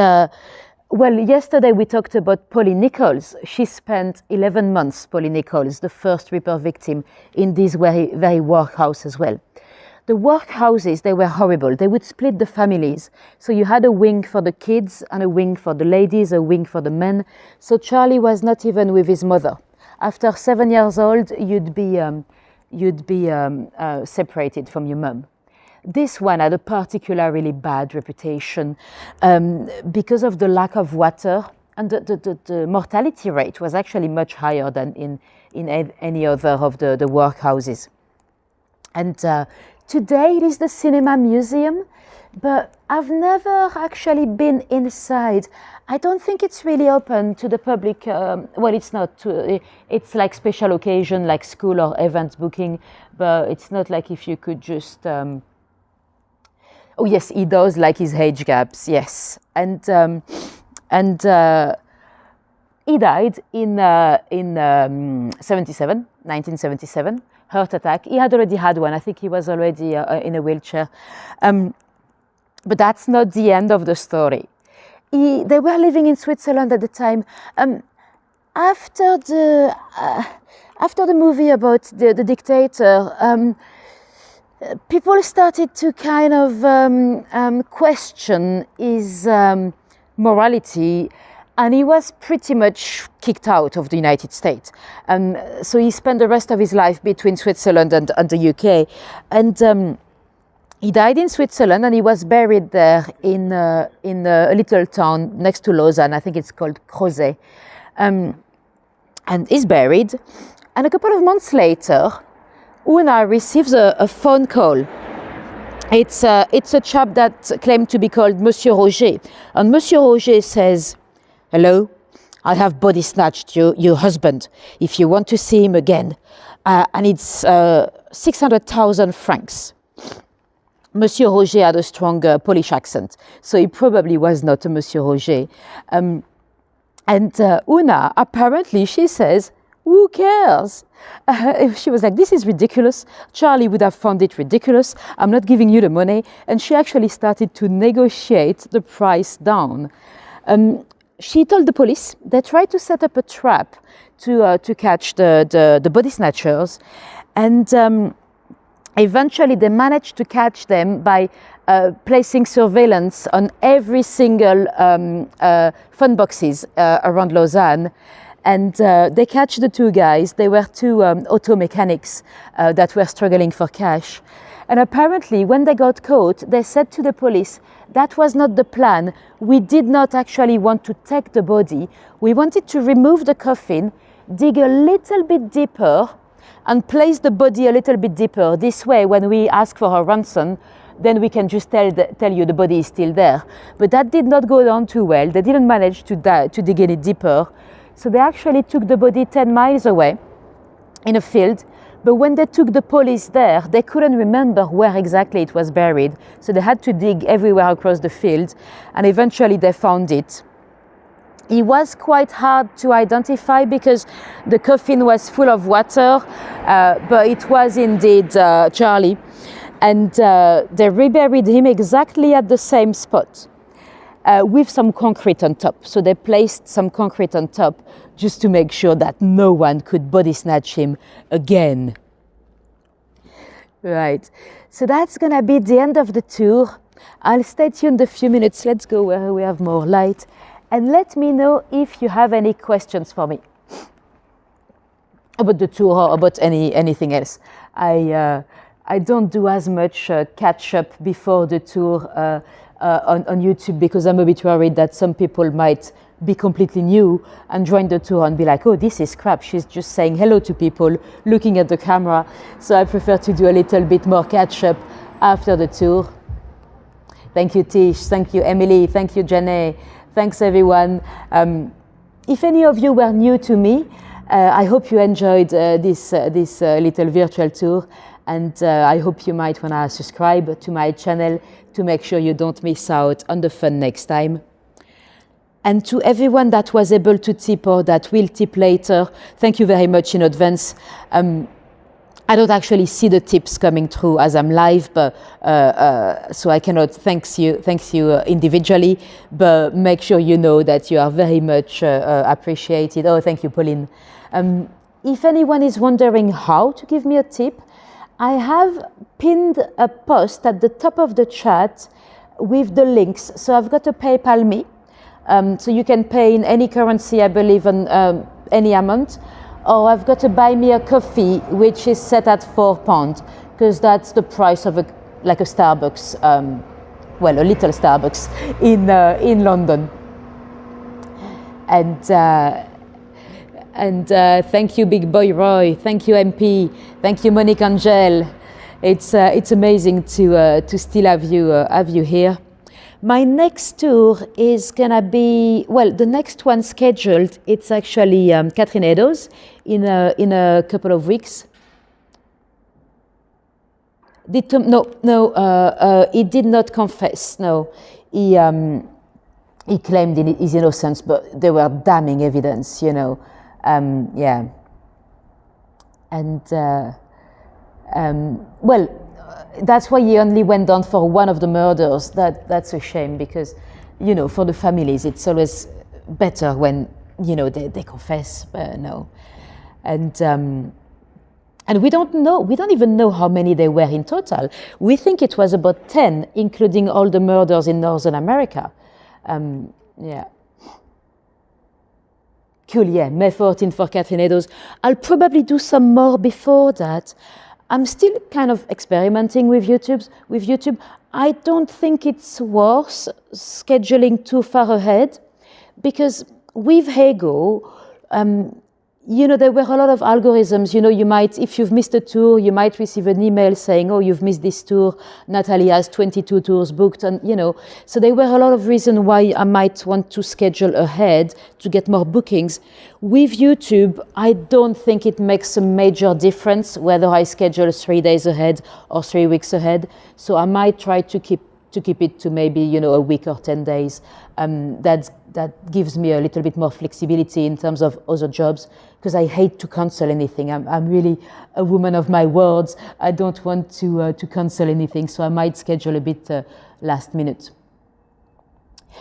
well, yesterday we talked about Polly Nichols. She spent 11 months, Polly Nichols, the first Ripper victim, in this very workhouse as well. The workhouses, they were horrible. They would split the families. So you had a wing for the kids and a wing for the ladies, a wing for the men. So Charlie was not even with his mother. After 7 years old, you'd be separated from your mum. This one had a particularly bad reputation because of the lack of water, and the mortality rate was actually much higher than in any other of the workhouses. And today it is the Cinema Museum, but I've never actually been inside. I don't think it's really open to the public. Well, it's not. It's like special occasion, like school or event booking, but it's not like if you could just... Oh yes, he does like his age gaps, yes. And he died in 1977, heart attack. He had already had one. I think he was already in a wheelchair. But that's not the end of the story. They were living in Switzerland at the time. After the movie about the dictator, people started to kind of question his morality, and he was pretty much kicked out of the United States. So he spent the rest of his life between Switzerland and the UK. And he died in Switzerland, and he was buried there in a little town next to Lausanne. I think it's called Crozet. And he's buried. And a couple of months later, Una receives a phone call. It's a chap that claimed to be called Monsieur Roger. And Monsieur Roger says, "Hello, I have body snatched your husband if you want to see him again. And it's 600,000 francs. Monsieur Roger had a strong Polish accent, so he probably was not a Monsieur Roger. And Una, apparently, she says, "Who cares?" She was like, "This is ridiculous. Charlie would have found it ridiculous. I'm not giving you the money." And she actually started to negotiate the price down. She told the police. They tried to set up a trap to catch the body snatchers. And eventually they managed to catch them by placing surveillance on every single phone boxes around Lausanne. And they catch the two guys. They were two auto mechanics that were struggling for cash. And apparently, when they got caught, they said to the police, "That was not the plan. We did not actually want to take the body. We wanted to remove the coffin, dig a little bit deeper, and place the body a little bit deeper. This way, when we ask for a ransom, then we can just tell you the body is still there." But that did not go down too well. They didn't manage to dig any deeper. So they actually took the body 10 miles away in a field. But when they took the police there, they couldn't remember where exactly it was buried. So they had to dig everywhere across the field, and eventually they found it. It was quite hard to identify because the coffin was full of water, but it was indeed Charlie. And they reburied him exactly at the same spot. With some concrete on top. So they placed some concrete on top just to make sure that no one could body snatch him again. Right, so that's gonna be the end of the tour. I'll stay tuned a few minutes. Let's go where we have more light. And let me know if you have any questions for me about the tour or about anything else. I don't do as much catch up before the tour on YouTube because I'm a bit worried that some people might be completely new and join the tour and be like, "Oh, this is crap. She's just saying hello to people, looking at the camera." So I prefer to do a little bit more catch up after the tour. Thank you, Tish. Thank you, Emily. Thank you, Jenny. Thanks, everyone. If any of you were new to me, I hope you enjoyed this little virtual tour. And I hope you might want to subscribe to my channel to make sure you don't miss out on the fun next time. And to everyone that was able to tip or that will tip later, thank you very much in advance. I don't actually see the tips coming through as I'm live, but so I cannot thank you individually. But make sure you know that you are very much appreciated. Oh, thank you, Pauline. If anyone is wondering how to give me a tip, I have pinned a post at the top of the chat with the links. So I've got a PayPal me, so you can pay in any currency, I believe, on any amount. Or I've got to buy me a coffee, which is set at £4, because that's the price of a Starbucks, well, a little Starbucks in London. And thank you, Big Boy Roy. Thank you, MP. Thank you, Monique Angel. It's amazing to still have you here. My next tour is gonna be, well, the next one scheduled, it's actually Catherine Eddowes in a couple of weeks. He did not confess, no. He claimed his innocence, but there were damning evidence, you know. Yeah. And, well, that's why he only went down for one of the murders. That's a shame, because, you know, for the families, it's always better when, you know, they confess. No, and we don't even know how many there were in total. We think it was about 10, including all the murders in Northern America. Yeah. Cool. Yeah, May 14th for Catherine Eddowes. I'll probably do some more before that. I'm still kind of experimenting with YouTube. I don't think it's worth scheduling too far ahead, because with Hego, you know, there were a lot of algorithms. You know, you might, if you've missed a tour, you might receive an email saying, oh, you've missed this tour. Nathalie has 22 tours booked. And, you know, so there were a lot of reasons why I might want to schedule ahead to get more bookings. With YouTube, I don't think it makes a major difference whether I schedule 3 days ahead or 3 weeks ahead. So I might try to keep it to maybe, you know, a week or 10 days. That gives me a little bit more flexibility in terms of other jobs, because I hate to cancel anything. I'm really a woman of my words. I don't want to cancel anything, so I might schedule a bit last minute.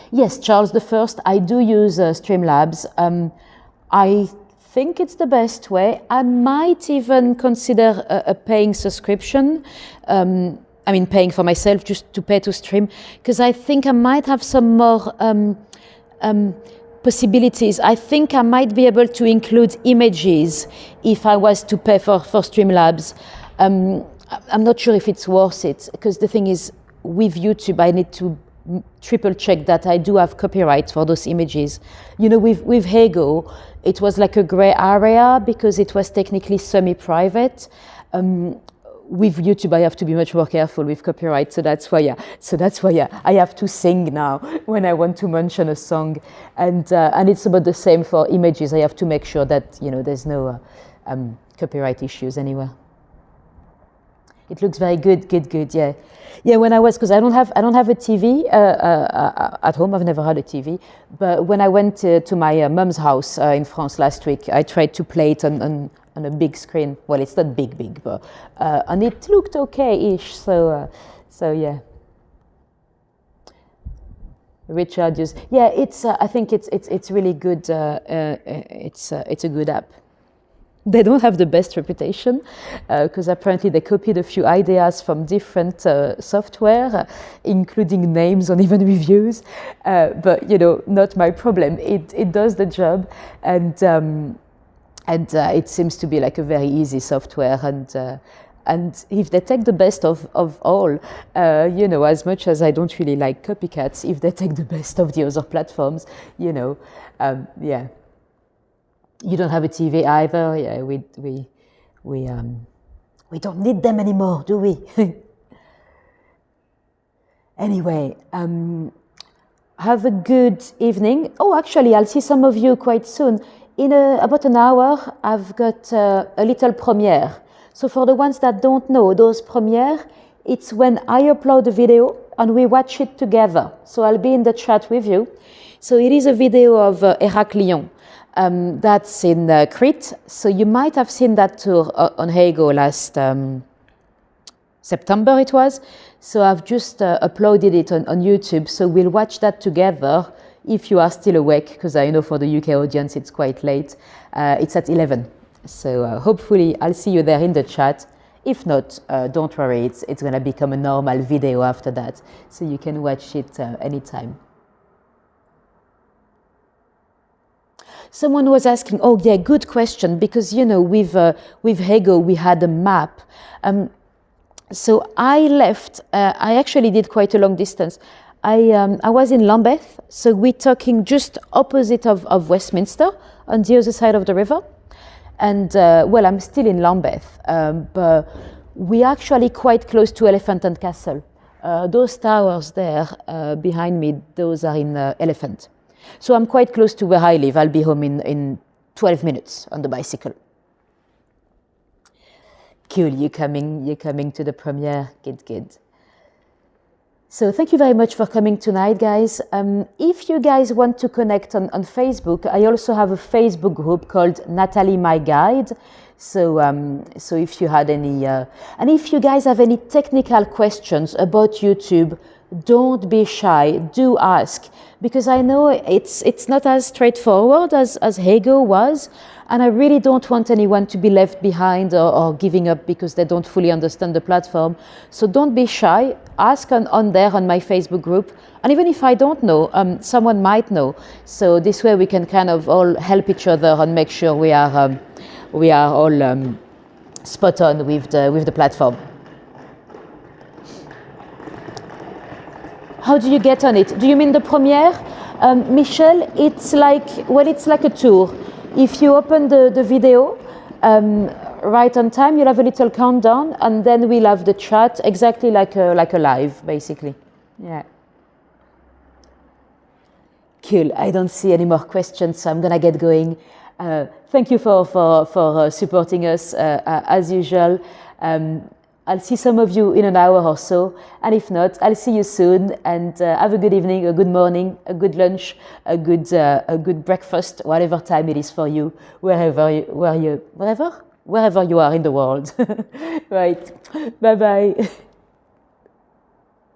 Yes, Charles I, I do use Streamlabs. I think it's the best way. I might even consider a paying subscription. I mean, paying for myself just to pay to stream, because I think I might have some more possibilities. I think I might be able to include images if I was to pay for Streamlabs. I'm not sure if it's worth it, because the thing is, with YouTube, I need to triple check that I do have copyright for those images. You know, with Hego, it was like a gray area because it was technically semi-private. With YouTube, I have to be much more careful with copyright, so that's why I have to sing now when I want to mention a song, and it's about the same for images. I have to make sure that, you know, there's no copyright issues anywhere. It looks very good. Yeah. When I was, because I don't have a TV at home. I've never had a TV. But when I went to my mum's house in France last week, I tried to play it on a big screen. Well, it's not big, but and it looked okay-ish. So yeah. Richard, it's. I think it's really good. It's a good app. They don't have the best reputation, because apparently they copied a few ideas from different software, including names and even reviews. But, you know, not my problem. It does the job, and it seems to be like a very easy software. And if they take the best of all, you know, as much as I don't really like copycats, if they take the best of the other platforms, you know, yeah. You don't have a TV either. Yeah, we don't need them anymore, do we? Anyway, have a good evening. Oh, actually, I'll see some of you quite soon. In about an hour, I've got a little premiere. So for the ones that don't know, those premiere, it's when I upload a video and we watch it together. So I'll be in the chat with you. So it is a video of Heraklion. That's in Crete. So you might have seen that tour on Hego last September it was. So I've just uploaded it on YouTube. So we'll watch that together if you are still awake, because I know for the UK audience it's quite late. It's at 11. So hopefully I'll see you there in the chat. If not, don't worry, it's going to become a normal video after that. So you can watch it anytime. Someone was asking, oh yeah, good question, because you know with Hego we had a map. So I left, I actually did quite a long distance. I was in Lambeth, so we're talking just opposite of Westminster, on the other side of the river. And well, I'm still in Lambeth, but we're actually quite close to Elephant and Castle. Those towers there behind me, those are in Elephant. So I'm quite close to where I live. I'll be home in 12 minutes on the bicycle. Cool, you're coming to the premiere. Good. So thank you very much for coming tonight, guys. If you guys want to connect on Facebook, I also have a Facebook group called Nathalie My Guide. So if you had any, and if you guys have any technical questions about YouTube, don't be shy, do ask, because I know it's not as straightforward as Hego was, and I really don't want anyone to be left behind or giving up because they don't fully understand the platform. So don't be shy, ask on there on my Facebook group, and even if I don't know, someone might know. So this way we can kind of all help each other and make sure we are all spot on with the platform. How do you get on it? Do you mean the premiere? Michelle, it's like a tour. If you open the video right on time, you'll have a little countdown, and then we'll have the chat exactly like a live, basically. Yeah. Cool. I don't see any more questions, so I'm gonna get going. Thank you for supporting us as usual. I'll see some of you in an hour or so, and if not, I'll see you soon, and have a good evening, a good morning, a good lunch, a good breakfast, whatever time it is for you, wherever you are in the world. Right. Bye-bye.